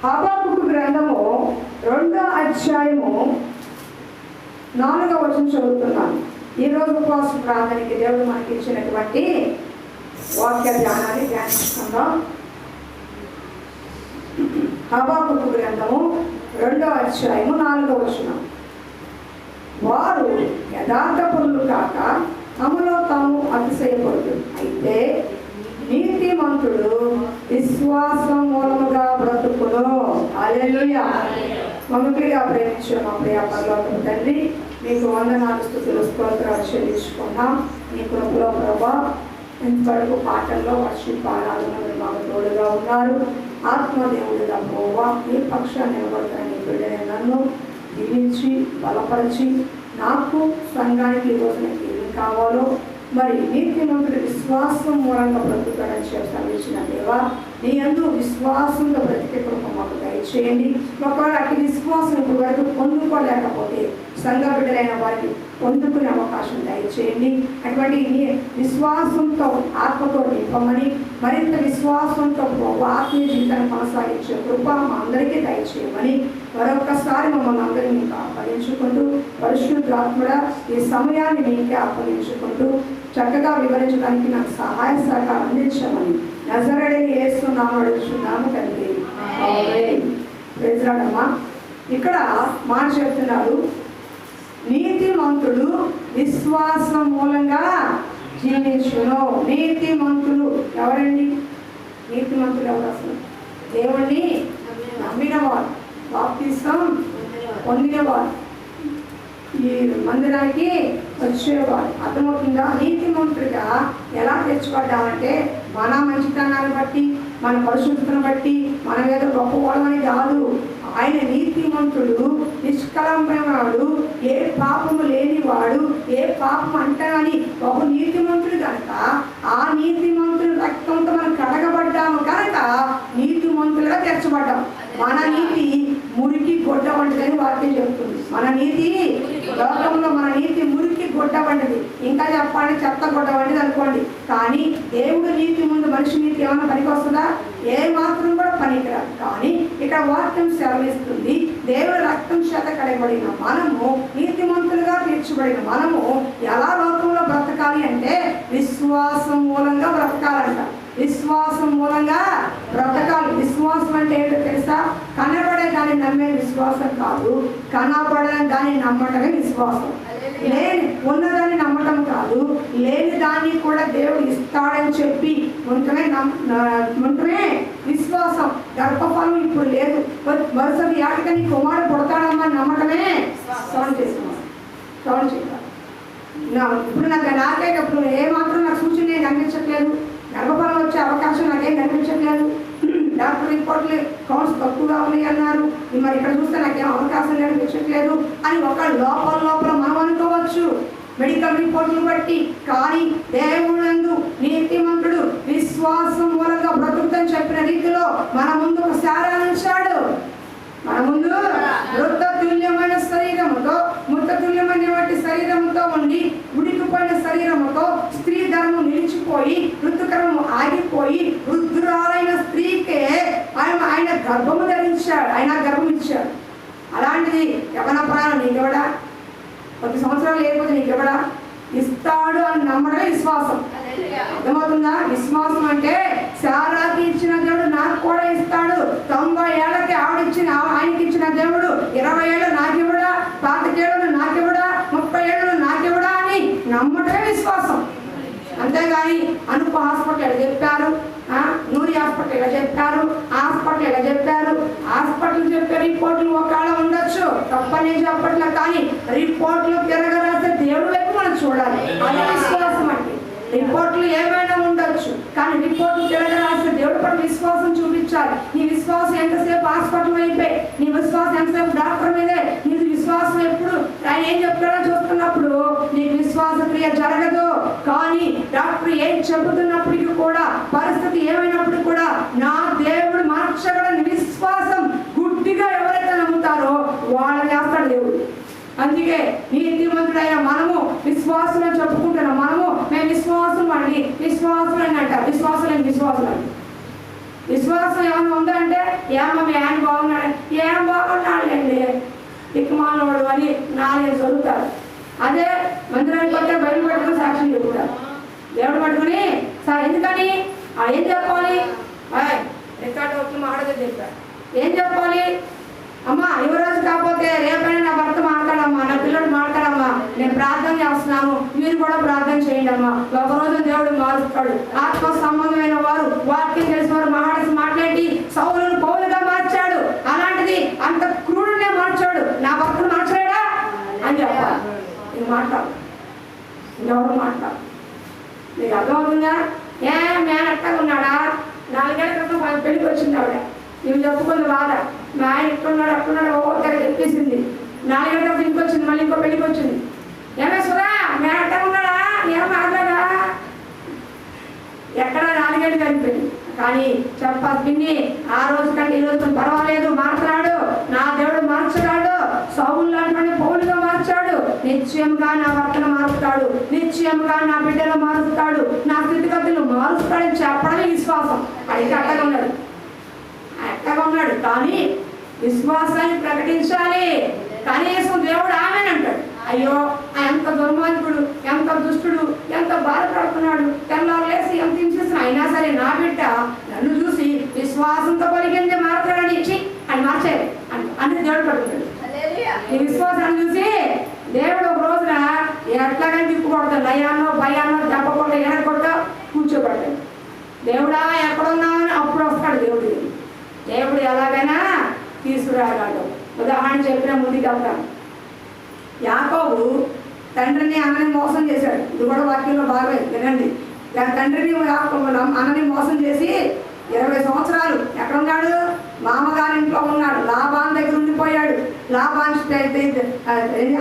హబక్కూకు గ్రంథము 2వ అధ్యాయము 4వ వచనం చదువుతున్నాను. ఈరోజు ఉపవాస ప్రార్థనకి దేవుడు మనకి ఇచ్చినటువంటి వాక్య ధ్యానాన్ని ధ్యానిస్తున్నాం. హబక్కూకు గ్రంథము 2వ అధ్యాయము 4వ వచనం. వారు యథార్థపరులు కాక తమలో తాము అతిశయపడుతు, అయితే నీతిమంతుడు విశ్వాసం మూలముగా బ్రతుకును. హల్లెలూయా. మమ్మల్నిగా ప్రేమించే మా ప్రియ పరలోకపు తండ్రి, మీకు వందనాలు, స్తుతులు, స్తోత్రాలు చెల్లించుకున్నాం. మీ కృపలో ప్రభా ఇంతవరకు పాటల్లో వర్షిప్ పాడాలను మీరు మాకు తోడుగా ఉన్నారు. ఆత్మదేవుడిగా పోవా ఈ పక్షాన్ని నిలబడతాను బిడ్డనే నన్ను దీవించి బలపరిచి నాకు సంఘానికి ఈ రోజున ఏం కావాలో మరి నీతిమంతుడి విశ్వాసం మూలంగా బ్రతుకుతాడని చెప్తాను. ఇచ్చిన దేవా, నీ యందు విశ్వాసంతో బ్రతికే కృప మాకు దయచేయండి. ఒకవేళ అటు విశ్వాసం ఇప్పుడు వరకు పొందుకోలేకపోతే సంఘ బిడ్డలైన వారికి పొందుకునే అవకాశం దయచేయండి. అటువంటి విశ్వాసంతో ఆత్మతో నింపమని, మరింత విశ్వాసంతో ఆత్మీయ జీవితాన్ని కొనసాగించే కృప మా అందరికీ దయచేయమని మరొకసారి మమ్మల్ని అందరినీ మీకు అప్పగించుకుంటూ, పరిశుద్ధాత్మడ ఈ సమయాన్ని మీకే అప్పగించుకుంటూ చక్కగా వివరించడానికి నాకు సహాయ సహకారం అందించమని నజరేయుడైన యేసు నామమున అడుగుచున్నాము తండ్రి. ఆమేన్. ప్రైజ్ లార్డ్ అమ్మా. ఇక్కడ మాట చెప్తున్నారు, నీతిమంతుడు విశ్వాసం మూలంగా జీవించును. నీతిమంతులు ఎవరండి? నీతిమంతులు ఎవరు? అసలు దేవుణ్ణి నమ్మినవారు, బాప్తిసం పొందినవారు, ఈ మందిరానికి వచ్చేవారు. అర్థమవుతుందా? నీతిమంతుడిగా ఎలా తెచ్చుకోవడామంటే మన మంచితనాన్ని బట్టి, మన పరిశుద్ధతను బట్టి, మనం ఏదో గొప్పవాళ్ళమని కాదు. ఆయన నీతిమంతుడు, నిష్కలంకమైనవాడు, ఏ పాపము లేనివాడు, ఏ పాపం అంటానని బహు నీతిమంతుడు కనుక ఆ నీతిమంతుడు రక్తంతో మనం కడగబడ్డాము కనుక నీతిమంతులుగా తెరచబడ్డాం. మన నీతి మురికి గొడ్డ వంటిదని వాక్యం చెబుతుంది. మన నీతి లోకంలో మన నీతి మురికి గొడ్డ వంటిది, ఇంకా చెప్పాలి చెత్త గొడ్డ వంటిది అనుకోండి. కానీ దేవుడు నీతి ముందు మనిషి నీతి ఏమైనా పనికి వస్తుందా? ఏ మాత్రం కూడా పనికిరాదు. కానీ ఇక్కడ వాక్యం సెలవిస్తుంది, దేవుడు రక్తం చేత కడగబడిన మనము, నీతిమంతులుగా తీర్చబడిన మనము ఎలా లోకంలో బ్రతకాలి అంటే విశ్వాసం మూలంగా బ్రతకాలంట. విశ్వాసం మూలంగా బ్రతకాలి. విశ్వాసం అంటే ఏంటో తెలుసా? కనబడే దాన్ని నమ్మే విశ్వాసం కాదు, కనబడే దాన్ని నమ్మటమే విశ్వాసం. లేని ఉన్నదాన్ని నమ్మటం కాదు, లేని దాన్ని కూడా దేవుడు ఇస్తాడని చెప్పి ఉంటమే విశ్వాసం. గర్భఫలం ఇప్పుడు లేదు, వరుసగా ఏటకని కుమారుడు పుడతాడమ్మని నమ్మటమే సౌండ్ చేసుకున్నాను. సౌండ్ చేయాలి. ఇప్పుడు నాకే ఇప్పుడు ఏమాత్రం నాకు సూచన నేను కనిపించట్లేదు, గర్భఫలం వచ్చే అవకాశం నాకేం కనిపించట్లేదు, డాక్టర్ రిపోర్ట్లు కౌంట్స్ తక్కువగా ఉన్నాయి అన్నారు, మరి ఇక్కడ చూస్తే నాకేం అవకాశం కనిపించట్లేదు అని ఒక లోపల మనం అనుకోవచ్చు మెడికల్ రిపోర్ట్లు బట్టి. కానీ దేవునందు నీతిమంతుడు విశ్వాసం మూలంగా బ్రతుకుతని చెప్పిన రీతిలో మన ముందు ఒక సారాన్ని ఉంచాడు. మన ముందు వృద్ధతుల్యమైన శరీరముతో, మృతతుల్యమైన వాటి శరీరముతో ఉండి ఉడికిపోయిన శరీరముతో స్త్రీ ధర్మం నిలిచిపోయి ఋతుకరము ఆగిపోయి వృద్ధురాలైన స్త్రీకే ఆయన గర్భము ధరించాడు, ఆయన గర్భం ఇచ్చాడు. అలాంటిది యవన ప్రాణం నీకెవడా? కొద్ది సంవత్సరాలు లేకపోతే నీకెవడా? ఇస్తాడు అని నమ్మడమే విశ్వాసం. అర్థమవుతుందా? విశ్వాసం అంటే శారాకి ఇచ్చిన దేవుడు నాకు కూడా ఇస్తాడు, 90 ఏళ్ళకి ఆయనకి ఇచ్చిన దేవుడు 20 ఏళ్ళు నాకివ్వడా, 25 ఏళ్ళు నాకివ్వడా, 30 ఏళ్ళు నాకివ్వడా అని నమ్మటమే విశ్వాసం. అంతేగాని అనుప హాస్పిటల్ ఎలా చెప్పారు, నూరి హాస్పిటల్ ఎలా చెప్పారు, హాస్పిటల్ ఎలా చెప్పారు, హాస్పిటల్ చెప్పే రిపోర్ట్లు ఒకవేళ ఉండొచ్చు, తప్పని చెప్పట్లే. కానీ రిపోర్ట్లు తిరగరాసే దేవుడు వైపు మనం చూడాలి. అది విశ్వాసం అంటే. రిపోర్ట్లు ఏమైనా ఉండొచ్చు, కానీ రిపోర్ట్లు తిరగరాసే దేవుడు పట్ల విశ్వాసం చూపించాలి. నీ విశ్వాసం ఎంతసేపు హాస్పిటల్ అయిపోయి, నీ విశ్వాసం ఎంతసేపు డాక్టర్ మీదే, నీ విశ్వాసం ఎప్పుడు ఆయన ఏం చెప్తాడో చూస్తున్నప్పుడు నీకు విశ్వాస క్రియ జరగదు. కానీ డాక్టర్ ఏం చెబుతున్నప్పటికీ కూడా, పరిస్థితి ఏమైనప్పుడు కూడా నా దేవుడు మార్చగలని విశ్వాసం గుడ్డిగా ఎవరైతే నమ్ముతారో వాళ్ళని చేస్తాడు దేవుడు. అందుకే నీతిమంతుడైన మనము విశ్వాసం చెప్పుకుంటున్నాం. మనము మేము విశ్వాసం అండి, విశ్వాసం అని అంటారు. విశ్వాసం విశ్వాసం ఏమైనా ఉందంటే ఏమో మీ ఆయన ఏం బాగున్నాడులేండి దిక్కుమాలవాడు అని 4 చదువుతారు. అదే మందిరానికి వస్తే బయలు పట్టుకుని సాక్ష్యం చెబుతారు. దేవుడు పట్టుకుని సార్ ఎందుకని ఏం చెప్పాలి, రికార్డు వచ్చి మాడదే చెప్పారు. ఏం చెప్పాలి, అమ్మా యువరాజు కాకపోతే రేపైనా నా భర్త మాట్లాడమ్మా, నా పిల్లడు మాట్లాడమ్మా, నేను ప్రార్థన చేస్తున్నాను, మీరు కూడా ప్రార్థన చేయండి అమ్మా. ఒకరోజు దేవుడు మారుస్తాడు. ఆత్మ సంబంధమైన వారు వాక్యం తెలిసిన వారు మాట్లాడి సౌలును పౌలుగా మార్చాడు. అలాంటిది అంత క్రూరునే మార్చాడు, నా భర్తను మార్చలేడా అని చెప్పాలి. ఇది మాట్లాడు, ఇంకెవరు మాట్లాడు. నీకు అర్థమవుతుందా? మేనట్టగా ఉన్నాడా? 4 ఏళ్ల క్రితం పెళ్లికి వచ్చింది ఆవిడ, నువ్వు చెప్పుకుంది బాధ. మా ఆయన ఇట్టున్నాడు అట్టున్నాడు ఒక్కొక్కరికి చెప్పేసింది. 4 ఏళ్ల క్రితం ఇంటికి వచ్చింది, మళ్ళీ ఇంకో పెళ్లికి వచ్చింది. ఏమే సురా మేనట్టగా ఉన్నాడా? ఏమో మాట్లాడా? ఎక్కడ 4 ఏళ్ళు కలిపింది. కానీ చెప్పాలి పిన్ని, ఆ రోజు కంటే ఈ రోజు పర్వాలేదు, మాట్లాడు, నా దేవుడు మార్చడాడు. సౌలు లాంటి పౌలుగా మార్చాడు. నిశ్చయంగా నా భర్తను మారుస్తాడు, నిశ్చయంగా నా బిడ్డలు మారుస్తాడు, నా స్థితిగతులు మారుస్తాడని చెప్పడమే విశ్వాసం. అయితే అట్టగా ఉన్నాడు, అట్టగా ఉన్నాడు. కానీ విశ్వాసాన్ని ప్రకటించాలి. కనీసం దేవుడు ఆమెనంటాడు. అయ్యో ఎంత దుర్మార్గుడు, ఎంత దుష్టుడు, ఎంత బాధపడుతున్నాడు, తెల్లారులేసి ఎంత హింసిస్తున్నా, అయినా సరే నా బిడ్డ నన్ను చూసి విశ్వాసంతో పలికింది మారుతాడని ఇచ్చి అని మార్చేది అని దేవుడు పడుతున్నాడు. ఈ విశ్వాసాన్ని చూసి దేవుడు ఒక రోజున ఎట్లాగని తిప్పుకొడతాడు, నయానో భయానో దెబ్బ కొట్ట ఎనకొట్ట కూర్చోబెడతాడు. దేవుడా ఎక్కడున్నావు అని అప్పుడు వస్తాడు దేవుడు. దేవుడు ఎలాగైనా తీసుకురాగాడు. ఉదాహరణ చెప్పిన ముందుకు వెళ్తాను. యాకోబు తండ్రిని అన్నని మోసం చేశాడు. ఇది కూడా వాక్యంలో బాగా వినండి. తండ్రిని అన్నని మోసం చేసి 20 సంవత్సరాలు ఎక్కడున్నాడు? మామగారింట్లో ఉన్నాడు. లాభాన్ దగ్గర ఉండిపోయాడు. లాభాన్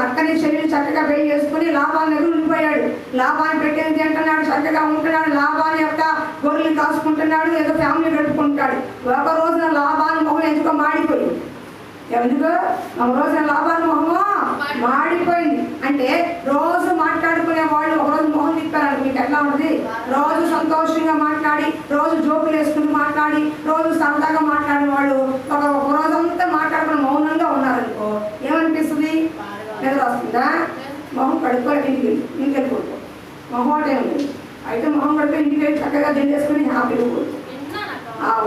అక్కని చెల్లిని చక్కగా పెళ్లి చేసుకుని లాభాన్ దగ్గర ఉండిపోయాడు. లాభాన్ని పెట్టేది తింటున్నాడు, చక్కగా ఉంటున్నాడు. లాభాన్ యొక్క గొర్రెలు కాసుకుంటున్నాడు, ఏదో ఫ్యామిలీ గడుపుకుంటాడు. ఒక రోజున లాభాన్ మొహం ఎందుకో మాడిపోయింది. ఎందుకు ఒక రోజున లాభాన్ మొహము మాడిపోయింది. అంటే రోజు మాట్లాడుకునే వాళ్ళు ఒకరోజు మొహం తిప్పారు. మీకు ఎట్లా ఉంటుంది? రోజు సంతోషంగా మాట్లాడి, రోజు జోకులు వేసుకుని మాట్లాడి, రోజు సరదాగా మాట్లాడిన వాళ్ళు ఒక రోజంతా మాట్లాడుకుని మౌనంగా ఉన్నారనుకో ఏమనిపిస్తుంది? నిద్ర వస్తుందా? మొహం కడుక్కోవాలి, ఇంటికి వెళ్ళిపోతాం. మొహం అంటే ఉంది. అయితే మొహం కడుక్కొని ఇంటికి వెళ్ళి చక్కగా దిండేసుకుని హ్యాపీగా పోతాం.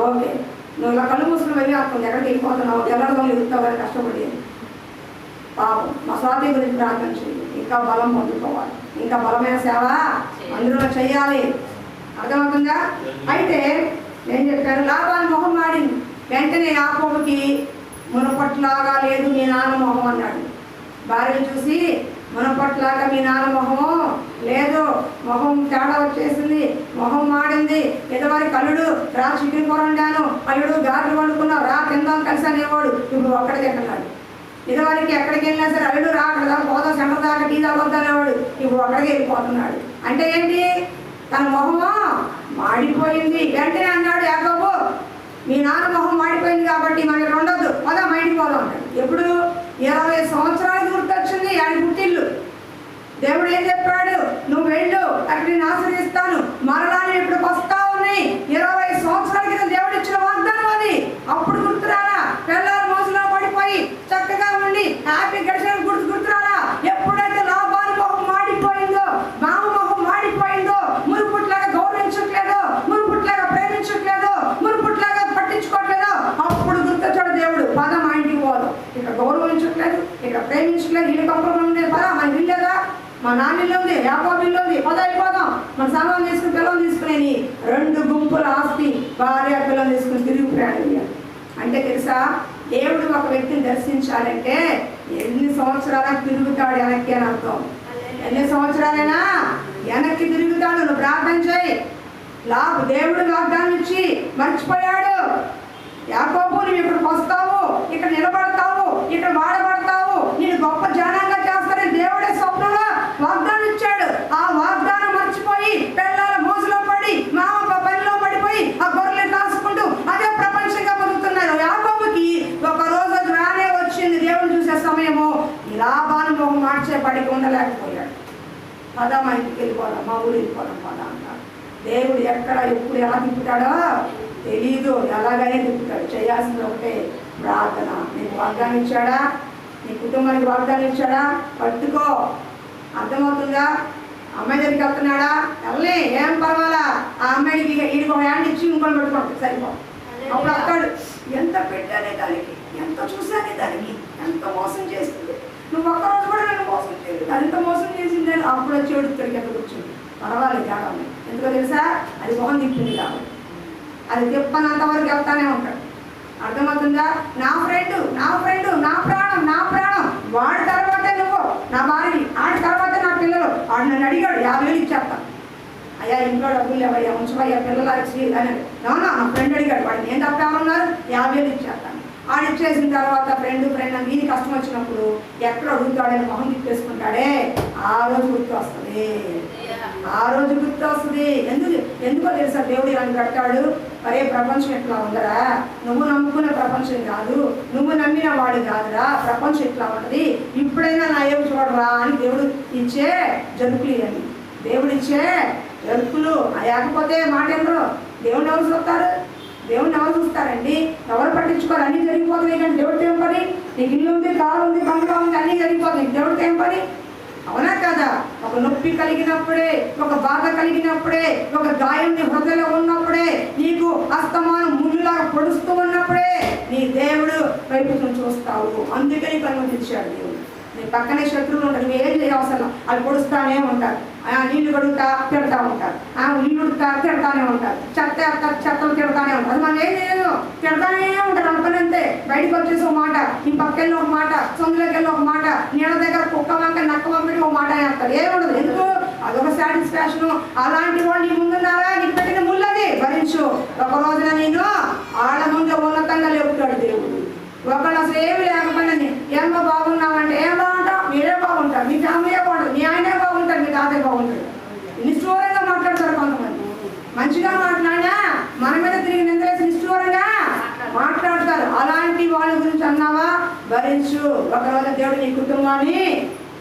ఓకే, నువ్వు ఇలా కళ్ళు మూసుకుని వెళ్ళి అక్కడ ఎక్కడికి వెళ్ళిపోతున్నావు, తెల్లగా ఎదుగుతావు కష్టపడి. పాపం మా స్వాతి గురించి ప్రార్థన చేయాలి. ఇంకా బలం పొందుకోవాలి, ఇంకా బలమైన సేవ అందులో చేయాలి. అర్థమవుతుందా? అయితే నేను చెప్పాను, లాభాన్ని మొహం మాడింది. వెంటనే యాకోబుకి మునపట్లాగా లేదు మీ నాన్న మొహం అన్నాడు. భార్యను చూసి మునపట్లాగా మీ నాన్న మొహము లేదు, మొహం తేడా వచ్చేసింది, మొహం మాడింది. ఎదవారి కల్లుడు రా చికెన్ కూర వండాను, అల్లుడు గారెలు వండుకున్నావు, రా తిందాం కలిసి అనేవాడు. ఇప్పుడు ఒక్కడికి ఎక్కన్నాడు. ఇదివరకు ఎక్కడికి వెళ్ళినా సరే అల్లుడు రా అక్కడ దాకా పోదాం, సెంటర్ దాకా టీ తాగొద్దనేవాడు. ఇప్పుడు ఒక్కడికి వెళ్ళిపోతున్నాడు. అంటే ఏంటి? తన మొహము మాడిపోయింది. వెంటనే అన్నాడు యాకోబు, మీ నాన్న మొహం మాడిపోయింది కాబట్టి మనకి ఉండొద్దు, పోదా మైండ్కి పోదాం అన్నాడు. ఎప్పుడు? 20 సంవత్సరాలు గుర్తొచ్చింది ఆయన పుట్టిల్లు. దేవుడు ఏం చెప్పాడు? నువ్వు వెళ్ళు, అక్కడ నేను ఆశ్రయిస్తాను, మరలా నేను ఇప్పటికి వస్తా ఉన్నాయి. 20 సంవత్సరాల క్రితం దేవుడు ఇచ్చిన వాగ్దానం అది. అప్పుడు గుర్తురాలా? పిల్లలు మోసలో పడిపోయి చక్కగా ఉండి హ్యాపీ గడిచిన గుర్తురాలా? ఎప్పుడైతే లాభాలు మొహం మాడిపోయిందో, మామ మొహం మాడిపోయిందో, మునుపుట్లాగా గౌరవించట్లేదో, మునుపుట్లాగా ప్రేమించట్లేదో, మునుపుట్లాగా పట్టించుకోవట్లేదో, అప్పుడు గుర్తొచ్చాడు దేవుడు. పద మా ఇంటికి పోదాం. ఇక్కడ గౌరవించట్లేదు, ఇక్కడ ప్రేమించట్లేదు, ఇల్లు కంపరం ఉండేది. పదా మన ఇల్లు లేదా? మా నాన్న ఇల్లు ఉంది, యాకోబు ఇల్లు ఉంది, పద అయిపోదాం. మన సామాన్ తీసుకుని పిల్లలు తీసుకుని 2 గుంపుల ఆస్తి, భార్య పిల్లలు తీసుకుని తిరిగి ప్రయాణం. అంటే తెలుసా, దేవుడు ఒక వ్యక్తిని దర్శించాలంటే ఎన్ని సంవత్సరాలకు తిరుగుతాడు వెనక్కి అని అర్థం. ఎన్ని సంవత్సరాలైనా వెనక్కి తిరుగుతాడు. నువ్వు ప్రార్థన చేయి. దేవుడు వాగ్దానం ఇచ్చి మర్చిపోయాడు. యాకోబు నువ్వు ఇక్కడికి వస్తావు, ఇక్కడ నిలబడతావు, ఇక్కడ వాడబడతావు, నేను గొప్ప జనంగా చేస్తానని దేవుడే స్వప్నంలో వాగ్దానం ఇచ్చాడు. ఆ వాగ్దానం మర్చిపోయి పిల్లల మోజులో పడి మామ పనిలో పడిపోయి ఆ గొర్రెలు కాసుకుంటూ అదే ప్రపంచంగా బతుకుతున్నారు. యాకోబుకి ఒక రోజు రానే వచ్చింది దేవుడు చూసే సమయము. లాభాన్ని మొహం మార్చే పడికి ఉండలేకపోయాడు. పద మా ఇంటికి వెళ్ళిపోదాం, మా ఊరు వెళ్ళిపోదాం పద అంటాడు. దేవుడు ఎక్కడ ఎప్పుడు ఎలా తిప్పుతాడో తెలీదు, ఎలాగైనా తిప్పుతాడు. చేయాల్సింది ఒకటే ప్రార్థన. నీకు వాగ్దానం ఇచ్చాడా? నీ కుటుంబానికి వాగ్దానం ఇచ్చాడా? పట్టుకో. అర్థమవుతుందా? అమ్మాయి దగ్గరికి వెళ్తున్నాడా? వెళ్ళే, ఏం పర్వాలా. ఆ అమ్మాయికి వీడికి ఒక హ్యాండ్ ఇచ్చి ఇంకొని పెట్టుకోండి, సరిపో. అప్పుడు అక్కడ ఎంత పెట్టానే దానికి, ఎంత చూసానే దానికి, ఎంత మోసం చేస్తుంది. నువ్వు ఒక్కరోజు కూడా నన్ను మోసం చేయలేదు, ఎంత మోసం చేసింది అని అప్పుడు వచ్చి ఏడుస్తాడు. ఎంత కూర్చుంది, పర్వాలేదు కావాలి. ఎందుకో తెలుసా? అది మొహం తిప్పింది కాబట్టి. అది తిప్పనంత వరకు వెళ్తానే ఉంటాడు. అర్థమవుతుందా? నా ఫ్రెండ్, నా ఫ్రెండ్, నా ప్రాణం, నా ప్రాణం. వాడి తర్వాతే నువ్వు నా భార్యని, ఆడి తర్వాతే నా పిల్లలు. వాడు నన్ను అడిగాడు 50,000 ఇచ్చేస్తాను. అయ్యా ఇంట్లో డబ్బులు లేవయ్యా, ఉంచవయ్యా పిల్లలకి అని. నా ఫ్రెండ్ అడిగాడు, వాడిని నేను తప్పేమన్నారు, 50,000 ఇచ్చేస్తాను. ఆడు ఇచ్చేసిన తర్వాత ఫ్రెండ్ అని వీని కష్టం వచ్చినప్పుడు ఎక్కడ అడుగుతాడని మొహం తిప్పేసుకుంటాడే, ఆ రోజు గుర్తు వస్తుంది. ఆ రోజు గుర్తు వస్తుంది. ఎందుకో తెలుసా? దేవుడు ఇలా కట్టాడు. అరే ప్రపంచం ఎట్లా ఉందరా, నువ్వు నమ్ముకునే ప్రపంచం కాదు, నువ్వు నమ్మిన వాడు కాదురా, ప్రపంచం ఎట్లా ఉంటుంది, ఇప్పుడైనా నా ఏం చూడరా అని దేవుడు ఇచ్చే జరుపులు అని. దేవుడు ఇచ్చే జరుపులు లేకపోతే మాట ఎవరు? దేవుడిని ఎవరు చూస్తారు? దేవుడిని ఎవరు చూస్తారండి? ఎవరు పట్టించుకోరు? అన్నీ జరిగిపోతున్నాయి. కానీ దేవుడికి ఏం పని? నీకు ఇల్లు ఉంది, కారు ఉంది, బంగ్లా ఉంది, అన్నీ జరిగిపోతున్నాయి. దేవుడికి ఏం పని? అవునా కదా? ఒక నొప్పి కలిగినప్పుడే, ఒక బాధ కలిగినప్పుడే, ఒక గాయం నీ హృదయంలో ఉన్నప్పుడే, నీకు అస్తమానం ముళ్ళులాగా పొడుస్తూ ఉన్నప్పుడే నీ దేవుడు వైపు చూస్తావు. అందుకని అనుమతించాడు దేవుడు. నీ పక్కనే శత్రువులు ఉంటారు, నువ్వు ఏం చేయవసరం, వాళ్ళు పొడుస్తానే ఉంటారు. నీళ్లు కడుగుతా తిడతా ఉంటారు, ఇల్లు ఉడుతా తిడతానే ఉంటారు, చెత్తలు తిడతానే ఉంటారు. అది మనం ఏం చేయదు, తిడతానే ఉంటారు. అనుకున్నంతే బయటకు వచ్చేసి ఒక మాట, ఈ పక్కెళ్ళి ఒక మాట, సొందులోకి వెళ్ళి ఒక మాట, నీళ్ళ దగ్గర కుక్క వంక నక్క వంకటి ఒక మాట వేస్తారు. ఏముండదు. ఎందుకు? అదొక సాటిస్ఫాక్షన్. అలాంటి వాళ్ళు నీ ముందున్నారా? నీకు పెట్టిన ముళ్ళది భరించు. ఒక రోజున నేను వాళ్ళ ముందు ఉన్నతంగా లేపుతాడు దేవుడు. ఒకళ్ళు అసలు ఏమి లేకపోయినా ఏమో బాగున్నామంటే ఏం బాగుంటావు, మీరే బాగుంటారు, మీ ఫ్యామిలీ బాగుంటుంది, మీ ఆయనే బాగుంటారు, మీ తాతయ్య బాగుంటాడు. నిష్ఠూరంగా మాట్లాడతారు కొంతమంది. మంచిగా మాట్లాడినా మన మీద తిరిగి నిందలేసి నిష్ఠూరంగా మాట్లాడతారు. అలాంటి వాళ్ళ గురించి అన్నావా? భరించు. ఒకరోజు దేవుడు నీ కుటుంబాన్ని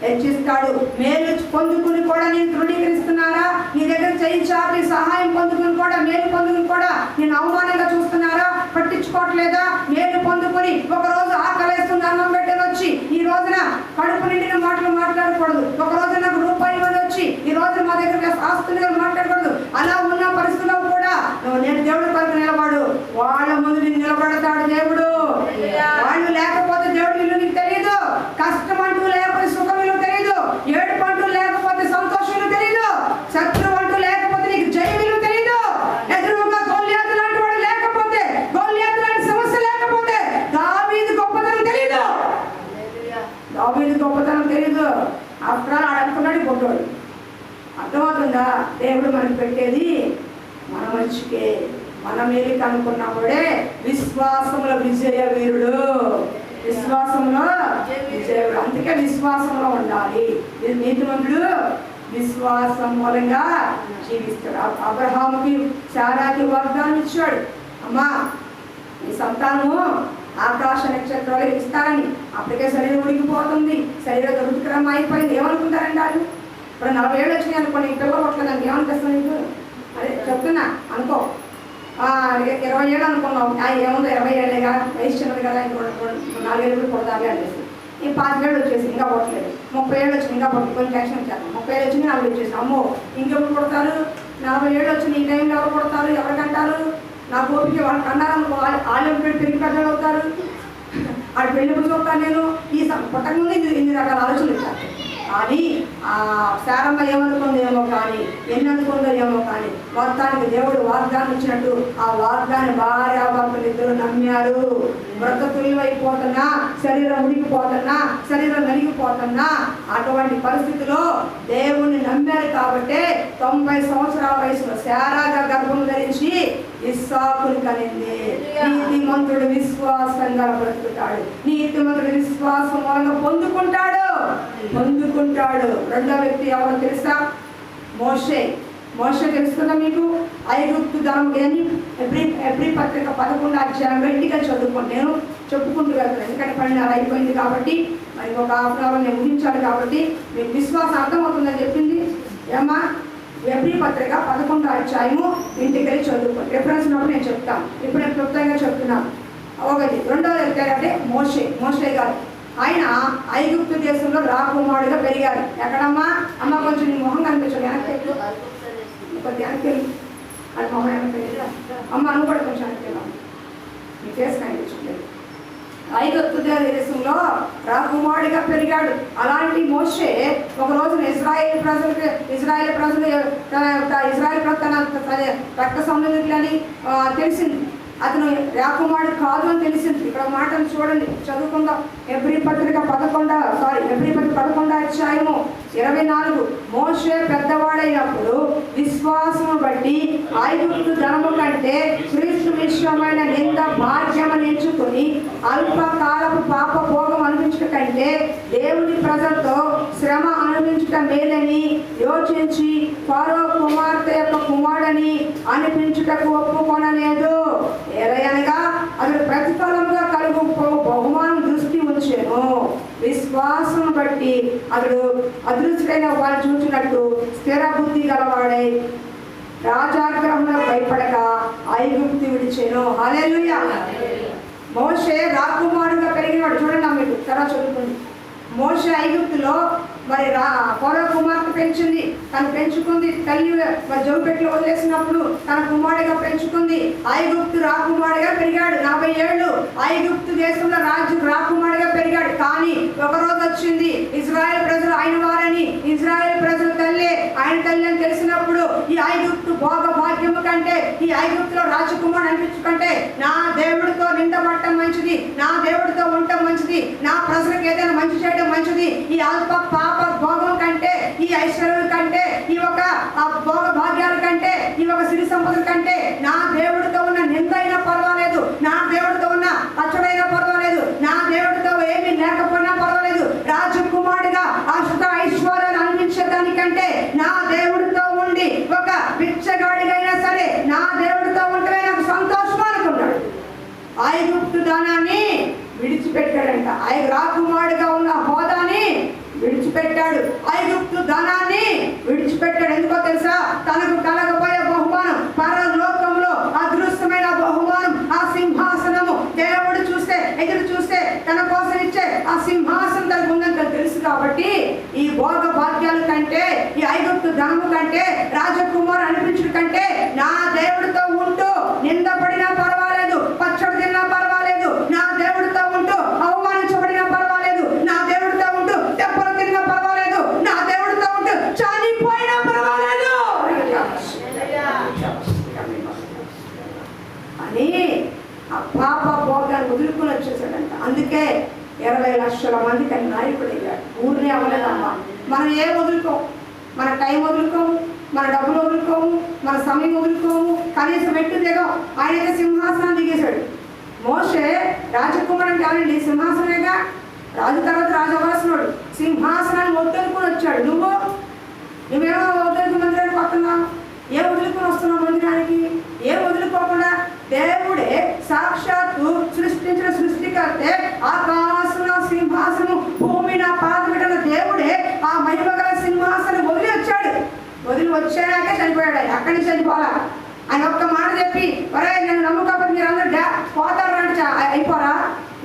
హెచ్చిస్తాడు. మేలు పొందుకుని కూడా నేను తృణీకరిస్తున్నారా? నీ దగ్గర చేయి చాపి సహాయం పొందుకుని కూడా, మేలు పొందుకుని కూడా నేను అవమానంగా చూస్తున్నారా? పట్టించుకోవట్లేదా? మేలు పొందుకుని ఒకరోజు ఆకలేస్తుంది అన్నం పెట్టని వచ్చి ఈ రోజున కడుపు నిండిన మాటలు మాట్లాడకూడదు. ఒక రోజు నాకు రూపాయి ఇవ్వని వచ్చి ఈ రోజు మా దగ్గర ఆస్తులుగా మాట్లాడకూడదు. అలా ఉన్న పరిస్థితుల్లో కూడా నేను దేవుడి పైన నిలబడు. వాళ్ళ ముందు నేను నిలబడతాడు దేవుడు. వాళ్ళు లేకపోతే దేవుడి విలువ నీకు తెలియదు. కష్టం అంటూ లేకపోతే సుఖం విలువ తెలియదు. ఏడుపు అంటూ లేకపోతే సంతోషం విలువ తెలియదు. శత్రువు అంటూ లేకపోతే నీకు జయ విలువ తెలియదు. ఎదురుగా గొల్లియాతు లాంటి వాడు లేకపోతే, గొల్లియాతు లాంటి సమస్య లేకపోతే దావీదు గొప్పతనం తెలియదు. దావీదు గొప్పతనం తెలియదు. ఆఫ్టర్ ఆడుకున్నాడు పొట్టోడు. అర్థమవుతుందా? దేవుడు మనకు పెట్టేది మన మంచికే, మన మేలుకి అనుకున్నప్పుడే విశ్వాసంలో విజయ వీరుడు. విశ్వాసంలో విజయుడు. అందుకే విశ్వాసంలో ఉండాలి. నీతిమంతుడు విశ్వాసం మూలంగా జీవిస్తాడు. అబ్రహాముకి శారాకి వాగ్దానం ఇచ్చాడు, అమ్మా ఈ సంతానము ఆకాశ నక్షత్రాలు ఇస్తారని. అప్పటికే శరీరం ఉడికిపోతుంది, శరీరం రుతుక్రమం అయిపోయింది. ఏమనుకుంటారండి వాళ్ళు? ఇప్పుడు 40 ఏళ్ళు వచ్చినాయి అనుకోండి, ఈ పిల్లలు కొట్టలేదండి, ఏమనిపిస్తుంది నీకు? అదే చెప్తున్నా అనుకో. 20 ఏళ్ళు అనుకున్నావు, ఏముందో 20 ఏళ్ళేగా, వయసు చిన్నది కదా, ఇంకో 4 ఏళ్ళు కూడా కొడతాలి అనేసి. ఈ 25 ఏళ్ళు వచ్చేసి ఇంకా కొట్టలేదు. 30 ఏళ్ళు వచ్చి ఇంకా కొట్టి కొంచెం టెన్షన్ వచ్చారు. 30 ఏళ్ళు వచ్చింది 40 వచ్చేసి, అమ్మో ఇంకెప్పుడు కొడతారు? 40 ఏళ్ళు వచ్చి ఈ టైంలో ఎవరు కొడతారు? ఎవరికంటారు? నా ఓపిక వాళ్ళకి అన్నారనుకో, వాళ్ళు పెరిగి పెద్దలు అవుతారు. వాడు పెళ్ళిప్పుడు చూస్తాను నేను. ఈ పుట్టకముందు ఇన్ని రకాల ఆలోచనలు ఇచ్చారు. కానీ ఆ శారమ్మ ఏమనుకుందో ఏమో కానీ, ఎన్ని అనుకుందో ఏమో కానీ, మొత్తానికి దేవుడు వాగ్దానం ఇచ్చినట్టు ఆ వాగ్దాన్ని భార్యాభర్తలు ఇద్దరు నమ్మారు. బ్రతతుల్యమైపోతున్నా, శరీరం ఉడికిపోతున్నా, శరీరం నలిగిపోతున్నా, అటువంటి పరిస్థితిలో దేవుణ్ణి నమ్మారు. కాబట్టి 90 సంవత్సరాల వయసులో శారాగా గర్భం ధరించి ఇస్సాకుని కనింది. నీతిమంతుడు విశ్వాసంగా బ్రతుకుతాడు. నీతిమంతుడు విశ్వాసం వలన పొందుకుంటాడు. రెండో వ్యక్తి ఎవరో తెలుసా? మోషే. మోషే తెలుసుకున్నా మీకు? ఐగుప్తు దాని ఎబ్రీ పత్రిక 11వ అధ్యాయంలో ఇంటికి చదువుకోండి. నేను చెప్పుకుంటూ వెళ్తాను, ఎందుకంటే 12 అయిపోయింది కాబట్టి మరి ఒక హాఫ్ అన్ అవర్ నేను ముగించాలి. కాబట్టి మీకు విశ్వాసం అర్థమవుతుందని చెప్పింది. ఏమ్మా ఎబ్రీ పత్రిక 11వ అధ్యాయము ఇంటికి వెళ్ళి చదువుకోండి. రిఫరెన్స్ ఉన్నప్పుడు నేను చెప్తాను. ఇప్పుడు నేను క్లుప్తంగా చెప్తున్నాను. ఒకటి. రెండవది అంటే మోషే గారు. ఆయన ఐగుప్తు దేశంలో రాకుమారుడుగా పెరిగారు. ఎక్కడమ్మా? అమ్మ కొంచెం నీ మొహం కనిపించదు, వెనక్కి వెళ్ళు, వెనక్కి వెళ్ళి అది మొహం వెనక్కి వెళ్ళి అమ్మ నువ్వు కూడా కొంచెం వెనక్కి వెళ్ళాము, నీ ఫేస్ కనిపించట్లేదు. ఐగుప్తు దేశంలో రాకుమారుడిగా పెరిగాడు. అలాంటి మోషే ఒక రోజున ఇజ్రాయేల్ ప్రజలు తన రక్త సంబంధికులని తెలిసింది. అతను రాకుమారుడు కాదు అని తెలిసింది. ఇక్కడ మాటను చూడండి, చదువుకుందాం. ఎబ్రీ పత్రిక 11వ అధ్యాయము 24. మోషే పెద్దవాడైనప్పుడు విశ్వాసము బట్టి ఐగుప్తు ధనము కంటే క్రీస్తు విషయమైన నింద భాగ్యమని ఎంచుకొని అల్పకాలపు పాప భోగం అనిపించట కంటే దేవుని ప్రజలతో శ్రమ అనుభవించుట మేలని యోచించి ఫరో కుమార్తె యొక్క కుమారుడని అనిపించుటకు ఒప్పుకొనలేదు. ఏలయనగా అతడు ప్రతిఫలముగా కలుగు బహుమానం దృష్టి ఉంచెను. విశ్వాసం బట్టి అతడు అదృష్టైన వారు చూసినట్టు స్థిర బుద్ధి గలవాడై రాజాగ్రహంలో భయపడక ఐగుప్తు విడిచెను. హల్లెలూయా. మోషే రాకుమారుడుగా పెరిగినవాడు. చూడండి మీకు తర్వాత చదువుకుంది. మోషే ఐగుప్తులో మరి ఫరో కుమార్తె పెంచింది, తను పెంచుకుంది. తల్లి మరి జోపెట్లో వదిలేసినప్పుడు తన కుమారుడిగా పెంచుకుంది. ఐగుప్తు రాకుమారుడిగా పెరిగాడు. 40 ఏళ్ళు ఐగుప్తు దేశంలో రాకుమారుడిగా పెరిగాడు. కానీ ఒక రోజు వచ్చింది, ఇజ్రాయెల్ ప్రజలు ఆయన వారని, ఇజ్రాయెల్ ప్రజల తల్లి ఆయన తల్లి అని తెలిసినప్పుడు ఈ ఐగుప్తు భోగ భాగ్యము కంటే, ఈ ఐగుప్తులో రాజకుమారుడు అనిపించుకుంటే నా దేవుడితో నిందపడటం మంచిది, నా దేవుడితో ఉండటం మంచిది, నా ప్రజలకు ఏదైనా మంచి చేయడం మంచిది. ఈ అల్ప పాప భోగం కంటే, ఈ ఐశ్వర్యం కంటే, ఈ ఒక భోగ భాగ్యాల కంటే, ఈ ఒక సిరి సంపదల కంటే నా దేవుడితో ఉన్న నింద అయినా పర్వాలేదు, నా దేవుడితో ఉన్న అచ్చడైనా పర్వాలేదు, నా దేవుడితో ఏమీ లేకపోయినా పర్వాలేదు, రాజకుమారుడిగా అష్ట ఐశ్వర్యాలు అనిపించేదానికంటే నా దేవుడితో ఉండి ఒక బిచ్చగాడిగైనా సరే నా దేవుడితో ఉంటే నాకు సంతోషం అనుకున్నాడు. ఐగుప్తు దానాన్ని విడిచిపెట్టాడంట. రాకుమారుడిగా ఉన్న హోదాని విడిచిపెట్టాడు. ఐగుప్తు ధనాన్ని విడిచిపెట్టాడు. ఎందుకో తెలుసా? తనకు కలగబోయే బహుమానం, పరలోకంలో అదృష్టమైన బహుమానం, ఆ సింహాసనము దేవుడు చూస్తే ఎదురు చూస్తే తన కోసం ఇచ్చే ఆ సింహాసనం తనకు ఉందని తెలుసు. కాబట్టి ఈ భోగ భాగ్యాల కంటే, ఈ ఐగుప్తు ధనము కంటే, రాజకుమారు అనిపించడం కంటే నా దేవుడితో ఉంటూ నిందపడినా పర్వాలేదు, పచ్చడి తిన్నా పర్వాలేదు, నా దేవుడితో ఉంటూ అవమానించబడినా పర్వాలేదు, నా దేవుడితో ఉంటూ దెబ్బలు తిన్నా పర్వాలేదు, నా దేవుడితో ఉంటూ చనిపోయినా పర్వాలేదు అని ఆ పాప భోగాన్ని వదులుకుని వచ్చేసాడంట. అందుకే 20 లక్షల మందికి ఆయన నాయకుడు అయ్యాడు. ఊరినే అవ్వలేదమ్మా. మనం ఏం వదులుకోము, మన టైం వదులుకోము, మన డబ్బులు వదులుకోము, మన సమయం వదులుకోము, కనీసం ఎట్టు దిగం. ఆయనైతే సింహాసనం దిగేశాడు. మోషే రాజకుమారుడు కాదండి, సింహాసనమేగా. రాజు తర్వాత రాజు అవ్వాల్సినాడు. సింహాసనాన్ని వదులుకుని వచ్చాడు. నువ్వేమో వదులుకు మందిరానికి వస్తున్నావు, ఏం వదులుకుని వస్తున్నావు మందిరానికి? ఏం వదులుకోకుండా దేవుడే సాక్షాత్తు సృష్టించిన సృష్టికర్తే, ఆకాశంలో సింహాసనం, భూమి నా పాదమిటన దేవుడే ఆ మహిమగల సింహాసనం వదిలి వచ్చాడు. వదిలి వచ్చాడాకే చనిపోయాడు. ఆయన అక్కడి నుంచి చనిపోవాలా? ఆయన ఒక్క మాట చెప్పి ఒరే నేను నమ్ముకోకపోతే మీరు అందరూ పోతారు అంటే అయిపోరా?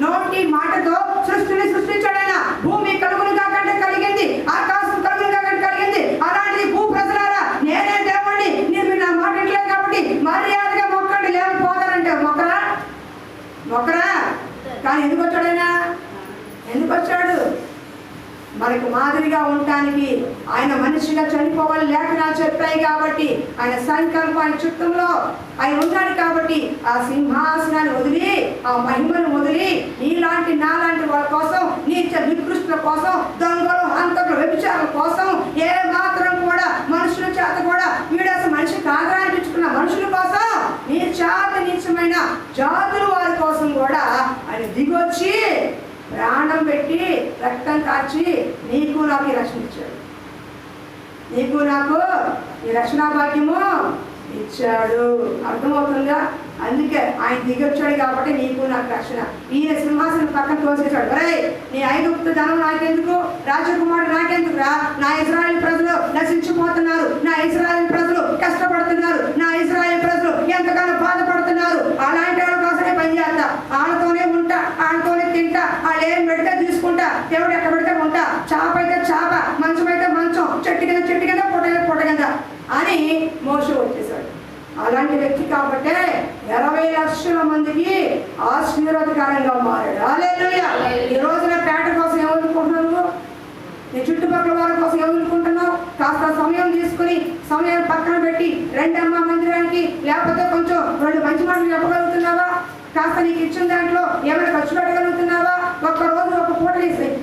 నోటి మాటతో సృష్టిని సృష్టించాడు ఆయన. భూమి కలుగును కాకంటే కలిగింది, ఆకాశం కలుగును కాకంటే కలిగింది. అలాంటిది భూ ప్రజలారా నేనే దేవుడిని, మీరు నా మాట ఇంట్లేదు కాబట్టి మర్యాదగా మొక్కండి, లేవు పోతారంటే మొక్కరా. కానీ ఎందుకు వచ్చాడు ఆయన? ఎందుకు వచ్చాడు? మనకు మాదిరిగా ఉండటానికి. ఆయన మనిషిగా చనిపోవాలి లేఖనాలు చెప్పాయి కాబట్టి, ఆయన సంకల్పం, ఆయన చిత్తంలో ఆయన ఉన్నాడు కాబట్టి ఆ సింహాసనాన్ని వదిలి, ఆ మహిమను వదిలి నీలాంటి నాలాంటి వాళ్ళ కోసం, నీచ నికృష్టుల కోసం, దొంగలు, హంతకులు, వ్యభిచారుల కోసం, ఏ మాత్రం కూడా మనుషుల చేత కూడా వీడేసి మనిషి కాదా అనిపించుకున్న మనుషుల కోసం, నీచమైన జాతులు వారి కోసం కూడా ఆయన దిగొచ్చి ప్రాణం పెట్టి రక్తం కార్చి నీకు నాకు ఈ రక్షణ ఇచ్చాడు. నీకు నాకు ఈ రక్షణ భాగ్యము ఇచ్చాడు. అర్థమవుతుందా? అందుకే ఆయన దిగొచ్చాడు కాబట్టి నీకు నాకు రక్షణ. ఈయన సింహాసనం పక్కన తోసేశాడు. ఒరే, నీ ఐగుప్తు ధనం నాకెందుకు, రాజకుమారుడు నాకెందుకురా? నా ఇశ్రాయేలు ప్రజలు నశించిపోతున్నారు, నా ఇశ్రాయేలు ప్రజలు కష్టపడుతున్నారు, నా ఇశ్రాయేలు ప్రజలు ఎంతగానో బాధపడుతున్నారు. అలాంటి వాళ్ళ కోసమే పనిచేస్తా, వాళ్ళతోనే ఉంటా, వాళ్ళతోనే తింటా, వాళ్ళు ఏం పెడితే తీసుకుంటా, దేవుడు ఎక్కడ పెడితే ఉంటా, చాప అయితే చాప, మంచం అయితే మంచం, చెట్టు కింద పుట్ట కింద అని మోషే వచ్చేసాడు. అలాంటి వ్యక్తి కాబట్టే 20 లక్షల మందికి ఆశీర్వాదకరంగా మారాడు. హల్లెలూయా. ఈ రోజున పేట కోసం ఏమనుకుంటున్నావు? నీ చుట్టుపక్కల వాళ్ళ కోసం ఏమనుకుంటున్నావు? కాస్త సమయం తీసుకుని సమయాన్ని పక్కన పెట్టి రెండమ్మ మందిరానికి, లేకపోతే కొంచెం 2 మంచి మాటలు చెప్పగలుగుతున్నావా? కాస్త నీకు ఇచ్చిన దాంట్లో ఏమైనా ఖర్చు పెట్టగలుగుతున్నావా? ఒక్కరోజు ఒక పూట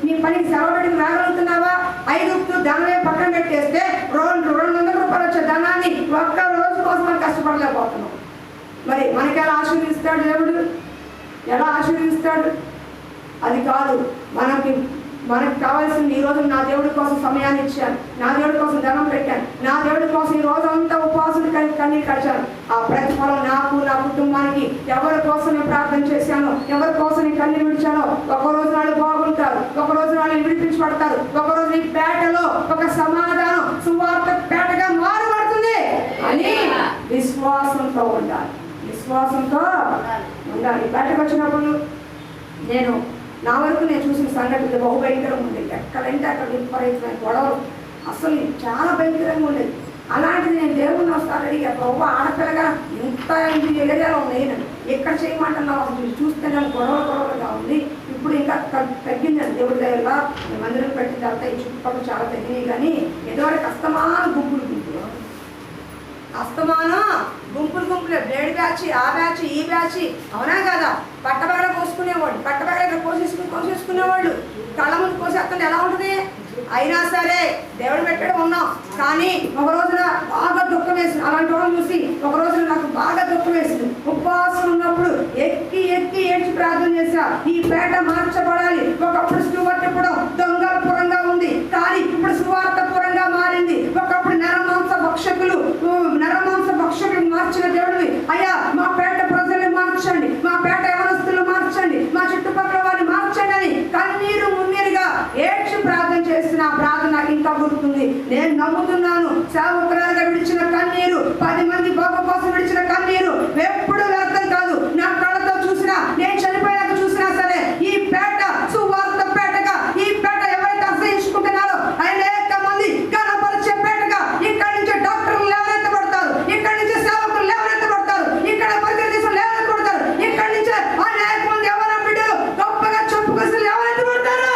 నీ పనికి సెలవు పెట్టి రాగలుగుతున్నావా? ఐగుప్తు ధనమే పక్కన పెట్టేస్తే 200 రూపాయలు వచ్చే ధనాన్ని ఒక్క రోజు కోసం మనం కష్టపడలేకపోతున్నాం. మరి మనకి ఎలా ఆశీర్వదిస్తాడు దేవుడు? ఎలా ఆశీర్వదిస్తాడు? అది కాదు, మనకు కావాల్సింది ఈ రోజు నా దేవుడి కోసం సమయాన్ని ఇచ్చాను, నా దేవుడి కోసం ధనం పెట్టాను, నా దేవుడి కోసం ఈ రోజు అంతా ఉపవాసం కన్నీరు కడిచాను. ఆ ప్రతిఫలం నాకు, నా కుటుంబానికి, ఎవరి కోసం నేను ప్రార్థన చేశాను, ఎవరి కోసం నేను కన్నీరు విడిచానో ఒకరోజు వాళ్ళు బాగుంటారు, ఒకరోజు వాళ్ళు విడిపించబడతారు, ఒకరోజు ఈ పేటలో ఒక సమాధానం సువార్త పేటగా మారబడుతుంది అని విశ్వాసంతో ఉండాలి. విశ్వాసంతో ఉండాలి. పేటకు వచ్చినప్పుడు నా వరకు నేను చూసిన సంఘటన బహుభయంకరంగా ఉండేది. ఎక్కడంటే అక్కడ విపరీతమైన గొడవలు, అసలు చాలా భయంకరంగా ఉండేది. అలాంటిది నేను దేవుడిని వస్తాను అడిగా, ప్రభు ఆడపిల్లగా ఇంత ఏరియాలో ఉన్నాయి, ఎక్కడ చేయమంటున్నావు? అసలు చూస్తే నేను గొడవలుగా ఉంది. ఇప్పుడు ఇంకా తగ్గిందండి దేవుడి దగ్గర మందిరం పెట్టిన తర్వాత ఈ చుట్టుపక్కల చాలా తగ్గినాయి. కానీ ఎదువరకు అస్తమానం గుంపులు గుంపులే, బ్లేడ్ బ్యాచ్, ఆ బ్యాచ్, ఈ బ్యాచ్, అవునా కదా? పట్టబగల కోసుకునేవాళ్ళు, పట్టబగల కోసేసుకునేవాళ్ళు, కళ్ళ ముందు కోసేస్తుంటే ఎలా ఉంటుంది? అయినా సరే దేవుడు పెట్టడం ఉన్నాం. కానీ ఒక రోజున బాగా దుఃఖం వేసింది. అలాంటి వాళ్ళని చూసి ఒక రోజున నాకు బాగా దుఃఖం వేసింది. ఉపవాసం ఉన్నప్పుడు ఎక్కి ఏడ్చి ప్రార్థన చేశా, ఈ పేట మార్చబడాలి. ఒకప్పుడు సువార్తపురం దొంగలపురంగా ఉంది, కానీ ఇప్పుడు సువార్తపురంగా మారింది. ఒకప్పుడు నరమాంస భక్షకులు మార్చిన దేవుడివి అయ్యా, మా పేట ప్రజల్ని మార్చండి, మా పేట యవనస్తులు మార్చండి, మా చుట్టుపక్కల వారిని మార్చండి అని కన్నీరు మున్నీరుగా ఏడ్చి ప్రార్థన చేసిన ప్రార్థన నాకు ఇంకా గుర్తుంది. నేను నమ్ముతున్నాను, సేవకురాలుగా విడిచిన కన్నీరు, 10 మంది బాబు కోసం విడిచిన కన్నీరు ఎప్పుడు వ్యర్థం కాదు. నా కళ్ళతో చూసినా, నేను చనిపోయాక చూసినా సరే ఈ పేట సువార్త పేటగా, ఈ పేట ఎవరైతే అసహించుకుంటున్నారో అనేక మంది గణపరిచే పేటగా ఇక్కడి నుంచి డాక్టర్లు లేవనెత్తబడతారు, ఇక్కడి నుంచి సేవకులు లేవనెత్తబడతారు, ఇక్కడ పరిచయం లేవనెత్తబడతారు, ఇక్కడి నుంచి అనేక మంది ఎవరైనా బిడ్డలు గొప్పగా చెప్పుకొసి లేవనెత్తబడతారు.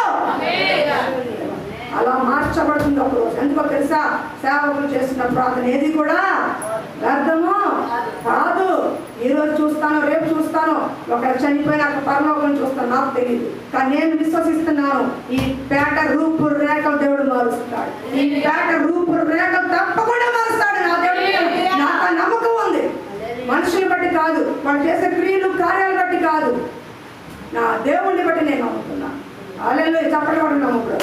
అలా మార్చబడుతుంది ఒక రోజు. ఎందుకో తెలుసా? సేవకులు చేస్తున్న ప్రార్థన ఏది కూడా వ్యర్థము కాదు. ఈరోజు చూస్తాను, రేపు చూస్తాను, ఒకరు చనిపోయినాక పరలోకం చూస్తాను, నాకు తెలియదు. కానీ నేను విశ్వసిస్తున్నాను, ఈ పేట రూపు రేఖలు దేవుడు మారుస్తాడు. ఈ పేట రూపు రేఖలు తప్పకుండా మారుస్తాడు నా దేవుడు. నాకు నమ్మకం ఉంది. మనుషుని బట్టి కాదు, వాళ్ళు చేసే క్రియలు కార్యాలు బట్టి కాదు, నా దేవుడిని బట్టి నేను నమ్ముతున్నాను. హల్లెలూయా. చప్పట్లు కూడా నమ్ముకుడు.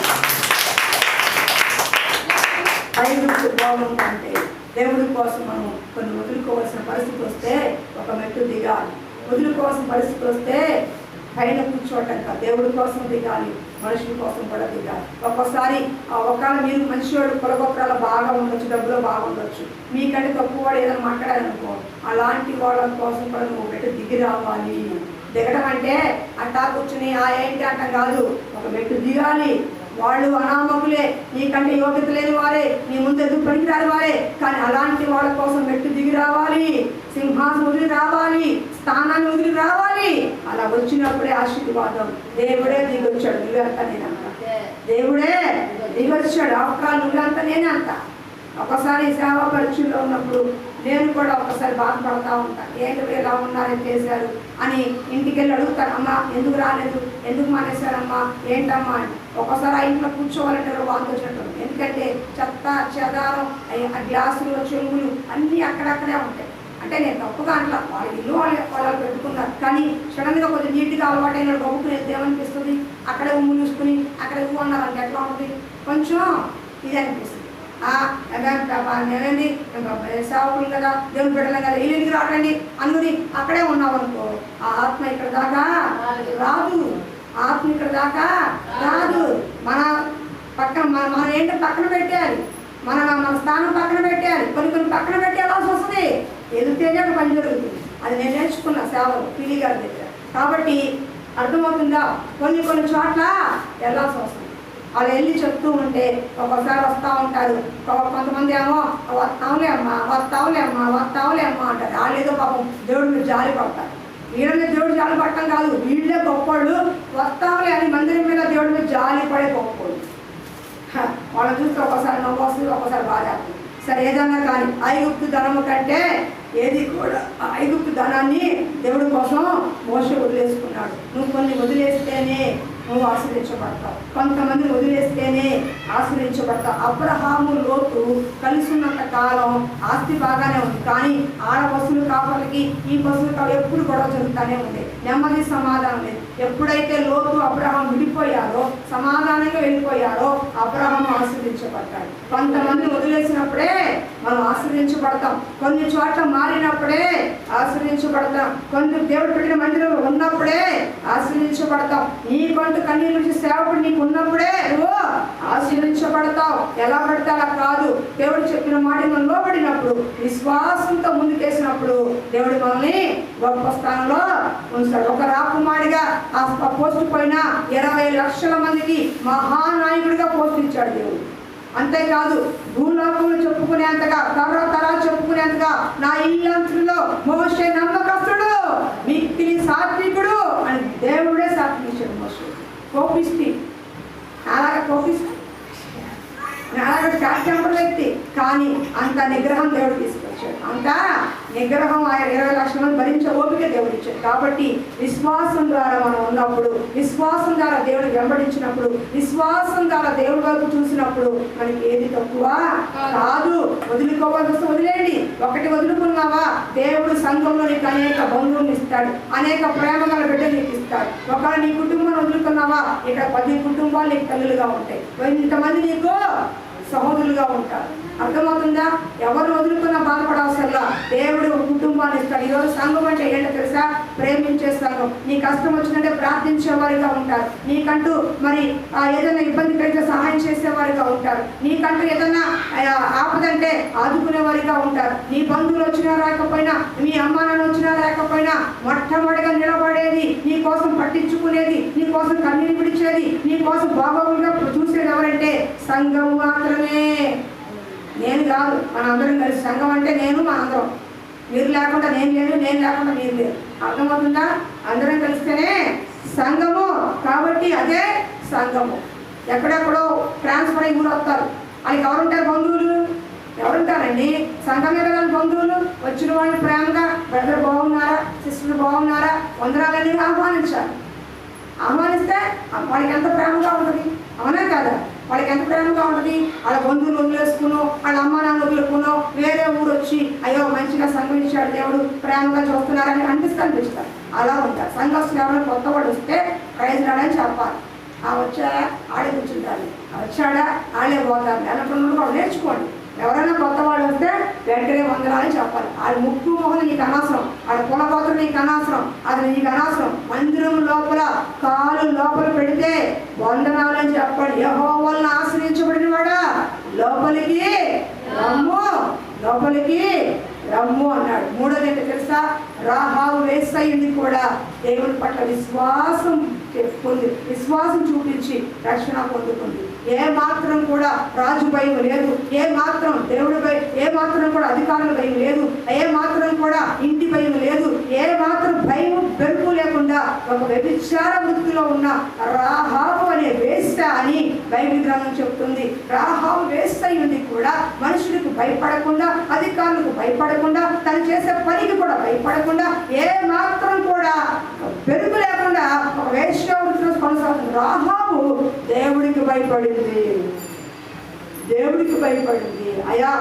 ఐగుప్తు బాగుందంటే దేవుడి కోసం మనం కొన్ని వదులుకోవాల్సిన పరిస్థితి వస్తే ఒక మెట్టు దిగాలి. వదులుకోవాల్సిన పరిస్థితి వస్తే పైన కూర్చోవటం కాదు, దేవుడి కోసం దిగాలి, మనుషుల కోసం కూడా దిగాలి. ఒక్కోసారి ఒకవేళ మీరు మనిషివాడు పొలగొప్పరాలు బాగా ఉండొచ్చు, డబ్బులో బాగుండొచ్చు, మీకంటే తక్కువ వాడు ఏదైనా మాట్లాడాలనుకో, అలాంటి వాళ్ళ కోసం కూడా నువ్వు మెట్టు దిగి రావాలి. దిగడం అంటే అట్టా కూర్చుని ఏంటి అంటాం కాదు, ఒక మెట్టు దిగాలి. వాళ్ళు అనామకులే, నీకంటే యోగ్యత లేని వారే, నీ ముందు ఎదురు పనికిరాని వారే, కానీ అలాంటి వాళ్ళ కోసం మెట్టు దిగి రావాలి, సింహాసనం వదిలి రావాలి, స్థానాన్ని వదిలి రావాలి. అలా వచ్చినప్పుడే ఆశీర్వాదం. దేవుడే దిగొచ్చాడు, నువ్వెంత నేనంత. దేవుడే దిగొచ్చాడు, ఆఫ్టర్ నువ్వెంత నేనే అంత. ఒకసారి సేవా పరీక్షలో ఉన్నప్పుడు నేను కూడా ఒకసారి బాధపడతా ఉంటాను. ఏంటి ఎలా ఉన్నారని చేశారు అని ఇంటికి వెళ్ళి అడుగుతాను, అమ్మ ఎందుకు రాలేదు, ఎందుకు మానేశారమ్మా, ఏంటమ్మా అని. ఒకసారి ఆ ఇంట్లో కూర్చోవాలంటే వాళ్ళు వచ్చినట్టు, ఎందుకంటే చెత్త చెదారం, ఆ గ్లాసులు చెంగులు అన్నీ అక్కడక్కడే ఉంటాయి. అంటే నేను తప్పుగా అట్లా వాళ్ళ ఇల్లు వాళ్ళు పెట్టుకున్నారు, కానీ సడన్గా కొంచెం నీట్గా అలవాటైన గొప్పకుని ఏమనిపిస్తుంది, అక్కడే ఉమ్ము చూసుకుని అక్కడే ఉమ్ము అన్నారు అంటే ఎట్లా ఉంటుంది, కొంచెం ఇది అనిపిస్తుంది. నేనండి సేవకులు కదా, దేవుని బిడ్డలు కదా, ఇల్లుకి రాకండి అందుని అక్కడే ఉన్నావు అనుకో, ఆ ఆత్మ ఇక్కడ దాకా రాదు. ఆత్మ ఇక్కడ దాకా రాదు. మన పక్కన మనం ఏంటో పక్కన పెట్టేయాలి, మన స్థానం పక్కన పెట్టేయాలి. కొన్ని పక్కన పెట్టేయాల్సి వస్తుంది. వెళ్తేనే ఒక పని జరుగుతుంది. అది నేను నేర్చుకున్నా సేవలు పీడి గారి దగ్గర. కాబట్టి అర్థమవుతుందా, కొన్ని చోట్ల వెళ్ళాల్సి వస్తుంది. వాళ్ళు వెళ్ళి చెప్తూ ఉంటే ఒక్కొక్కసారి వస్తూ ఉంటారు. కొంతమంది ఏమో వస్తావులే అమ్మా అంటారు. వాళ్ళు ఏదో పాపం దేవుడి మీద జాలి పడతారు. వీళ్ళ మీద దేవుడు జాలి పడటం కాదు, వీళ్ళే గొప్పవాళ్ళు. వస్తావులే అని మందిరం మీద దేవుడి మీద జాలి పడే గొప్పవాళ్ళు. వాళ్ళని చూస్తే ఒక్కోసారి నవ్వు వస్తుంది, ఒక్కోసారి బాధ. సరే ఏదన్నా కానీ ఐగుప్తు ధనము కంటే ఏది కూడా ఐగుప్తు ధనాన్ని దేవుడి కోసం మోషే వదిలేసుకున్నాడు. నువ్వు కొన్ని వదిలేస్తేనే నువ్వు ఆశ్రయించబడతావు, కొంతమందిని వదిలేస్తేనే ఆశ్రయించబడతావు. అబ్రహాము లోతు కలిసి ఉన్నంత కాలం ఆస్తి బాగానే ఉంది, కానీ ఆడ పశువులు కాపలకి ఈ పశువులు కావాలి ఎప్పుడు గొడవ జరుగుతూనే ఉంది. నెమ్మది సమాధానం లేదు. ఎప్పుడైతే లోతు అబ్రహాం విడిపోయారో, సమాధానంగా వెళ్ళిపోయారో, అబ్రహాము ఆశ్రయించబడతాడు. కొంతమందిని వదిలేసినప్పుడే మనం ఆశ్రయించబడతాం. కొన్ని చోట్ల మారినప్పుడే ఆశ్రయించబడతాం. కొన్ని దేవుడు పెట్టిన మందిరంలో ఉన్నప్పుడే ఆశ్రయించబడతాం. నీకంటూ కన్నీళ్ళు నుంచి సేవకుడు నీకు ఉన్నప్పుడే నువ్వు ఆశ్రయించబడతావు. ఎలా పడితే అలా కాదు. దేవుడు చెప్పిన మాట మనం లోబడినప్పుడు, విశ్వాసంతో ముందుకేసినప్పుడు దేవుడు మనల్ని గొప్ప స్థానంలో ఉంచుతాడు. ఒక రాకుమారిగా ఆ పోస్టు పైన 20 లక్షల మందికి మహానాయకుడిగా పోస్ట్ ఇచ్చాడు దేవుడు. అంతేకాదు భూలోకంలో చెప్పుకునేంతగా, తరాలు చెప్పుకునేంతగా నా ఇల్లంతుల్లో మోషే నమ్మకస్తుడు, మిక్కిలి సాత్వికుడు అని దేవుడే సాత్వించాడు. మోషే కోపిస్తి, అలాగే కోపిస్తి, అలాగే చాట్యంపర్ వ్యక్తి, కానీ అంత నిగ్రహం దేవుడు తీసుకొచ్చాడు. అంత నిగ్రహం ఆయన 20 లక్షల మంది భరించే ఓపిక దేవుడు ఇచ్చాడు. కాబట్టి విశ్వాసం ద్వారా మనం ఉన్నప్పుడు, విశ్వాసం ద్వారా దేవుడు వెంబడించినప్పుడు, విశ్వాసం ద్వారా దేవుడి వైపు చూసినప్పుడు మనకి ఏది తక్కువ కాదు. వదులుకోవాల్సి వస్తే వదిలేండి. ఒకటి వదులుకున్నావా, దేవుడు సంఘంలో నీకు అనేక బంధువులు ఇస్తాడు, అనేక ప్రేమ గల బిడ్డలు నీకు ఇస్తాడు. ఒకవేళ నీ కుటుంబాన్ని వదులుకున్నావా, ఇక్కడ 10 కుటుంబాలు నీకు తల్లులుగా ఉంటాయి, ఇంతమంది నీకు సహోదరులుగా ఉంటారు. అర్థమవుతుందా? ఎవరు వదులుకున్నా బాధపడవసరలా, దేవుడు ఒక కుటుంబాన్ని ఇస్తాడు. ఈరోజు సంఘం అంటే ఏంటో తెలుసా? ప్రేమించే సంఘం. నీ కష్టం వచ్చినట్టే ప్రార్థించేవారిగా ఉంటారు. నీకంటూ మరి ఏదైనా ఇబ్బంది కలిగితే సహాయం చేసేవారిగా ఉంటారు. నీకంటూ ఏదైనా ఆపదంటే ఆదుకునేవారిగా ఉంటారు. నీ బంధువులు వచ్చినా రాకపోయినా, మీ అమ్మా నాన్న వచ్చినా రాకపోయినా, మొట్టమొదటిగా నిలబడేది, నీ కోసం పట్టించుకునేది, నీ కోసం కన్నీరు పిడిచేది, నీ కోసం బాగోగులుగా చూసేది ఎవరంటే సంఘం మాత్రమే. నేను కాదు, మన అందరం కలిసి. సంఘం అంటే నేను, మన అందరం. మీరు లేకుండా నేను లేను, నేను లేకుండా మీరు లేరు. అర్థమవుతుందా? అందరం కలిస్తేనే సంఘము. కాబట్టి అదే సంఘము. ఎక్కడెక్కడో ట్రాన్స్ఫర్ అయ్యి ఊరు వస్తారు, వాళ్ళకి ఎవరుంటారు? బంధువులు. ఎవరుంటారండి? సంఘమే కదా బంధువులు. వచ్చిన వాళ్ళని ప్రేమగా బ్రదర్ బాగున్నారా, సిస్టర్ బాగున్నారా, వందనాలని ఆహ్వానించాలి. ఆహ్వానిస్తే వాళ్ళకి ఎంత ప్రేమగా ఉంటుంది, అవునా కదా? వాళ్ళకి ఎంత ప్రేమగా ఉంటుంది. వాళ్ళ బంధువులు వదిలేసుకునో, వాళ్ళ అమ్మ నాన్న వదులుకునో, వేరే ఊరు వచ్చి అయ్యో మంచిగా సంఘం ఇచ్చాడు దేవుడు, ప్రేమగా చూస్తున్నారని అనిపిస్తారు. అలా ఉంటారు. సంఘస్థులు ఎవరైనా కొత్త వాడు వస్తే ప్రైజ్ రాడని చెప్పాలి. వచ్చాడా ఆడే కూర్చుంటారు, వచ్చాడా ఆడే పోతారు. ఎలాంటి వాళ్ళు నేర్చుకోండి. ఎవరైనా కొత్త వాళ్ళు వస్తే వెంటనే వందనాలని చెప్పాలి. వాళ్ళ ముక్కు మొహం నీకు అనవసరం, వాళ్ళ కులపోతలు నీకు అనవసరం, అది నీకు అనవసరం. మందిరం లోపల కాలు లోపల పెడితే వందనాలని చెప్పాలి. యెహోవాను ఆశ్రయించబడిన వాడా లోపలికి రమ్ము, లోపలికి రమ్ము అన్నాడు. మూడోది ఏంటో తెలుసా? రాహాబు వేశ్యయింది కూడా దేవుని పట్ల విశ్వాసం చూపించి రక్షణ పొందుకుంది. ఏ మాత్రం కూడా రాజు భయం లేదు, ఏ మాత్రం దేవుడి భయం, ఏ మాత్రం కూడా అధికారుల భయం లేదు, ఏ మాత్రం కూడా ఇంటి భయం లేదు, ఏ మాత్రం భయం బెరుపు లేకుండా ఒక వ్యభిచార వృత్తిలో ఉన్న రాహాబు అనే వేశ్య అని బైబిల్ గ్రంథం చెప్తుంది. రాహాబు వేశ్యయింది కూడా మనుషులకు భయపడకుండా, అధికారులకు భయపడకుండా, తను చేసే పనికి కూడా భయపడకుండా, ఏ మాత్రం కూడా బెరుకు లేకుండా ఒక వేశ్య వృత్తిలో కొనసాగుతుంది. రాహాబు దేవుడికి భయపడింది. అయ్యా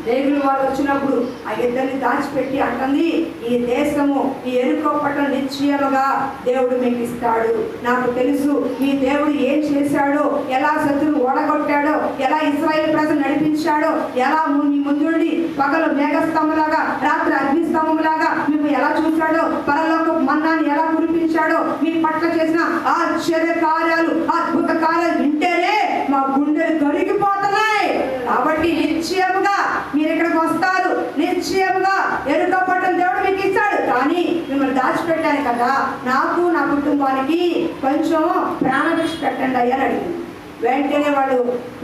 దేవుని వారు వచ్చినప్పుడు ఆ ఇద్దరిని దాచిపెట్టి అంటుంది, ఈ దేశము ఈ ఎరుకో పట్టణం నిశ్చయముగా దేవుడు మీకు ఇస్తాడు. నాకు తెలుసు మీ దేవుడు ఏం చేశాడో, ఎలా శత్రువు ఓడగొట్టాడో, ఎలా ఇశ్రాయేలు ప్రజలు నడిపించాడో, ఎలా మీ ముందుండి పగలు మేఘస్తంభంలాగా రాత్రి అగ్నిస్తంభంలాగా మీకు ఎలా చూశాడో, పరలోక మన్నాన్ని ఎలా కురిపించాడో, మీ పట్ల చేసిన ఆశ్చర్య కార్యాలు అద్భుత కార్యాలు వింటేనే మా గుండెలు కరిగిపోతున్నాయి. కాబట్టి నిశ్చయముగా మీరు ఇక్కడికి వస్తారు, నిశ్చయముగా ఎరుక పట్టణం దేవుడు మీకు ఇచ్చాడు. కానీ మిమ్మల్ని దాచిపెట్టాను కదా, నాకు నా కుటుంబానికి కొంచెం ప్రాణభిక్ష పెట్టండి అయ్యా అని అడిగింది. వెంటనే వాళ్ళు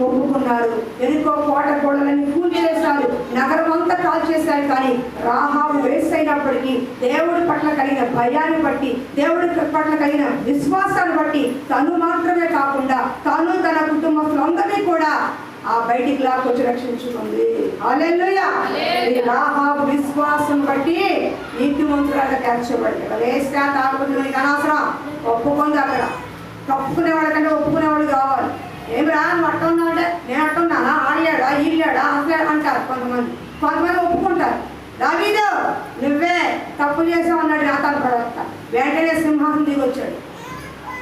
ఒప్పుకున్నారు. ఎరుకో కోట గోడలని కూల్చేశారు, నగరం అంతా కాల్చేశారు. కానీ రాహాబు వేసైనప్పటికీ దేవుడి పట్ల కలిగిన భయాన్ని బట్టి, దేవుడి పట్ల కలిగిన విశ్వాసాన్ని బట్టి తను మాత్రమే కాకుండా తను తన కుటుంబస్తులందరినీ కూడా ఆ బయటికి లాక్కొచ్చి రక్షించుకుంది. హల్లెలూయా. రాహాబు విశ్వాసం బట్టి నీతిమంతురాలుగా తీర్చబడింది. వేస్తే తాగుతుంది అనవసరం, ఒప్పుకుంది. అక్కడ కప్పుకునేవాళ్ళ కంటే ఒప్పుకునేవాళ్ళు కావాలి. ఏమిరా నువ్వు అట్టున్నావు అంటే నేను అట్టున్నానా, ఆడలేడా ఈళ్ళాడా అసలే అంటారు కొంతమంది ఒప్పుకుంటారు. దావీదు నువ్వే తప్పు చేసావు అన్నాడు నాతాను ప్రవక్త. వెంటనే సింహాసనం దిగొచ్చాడు.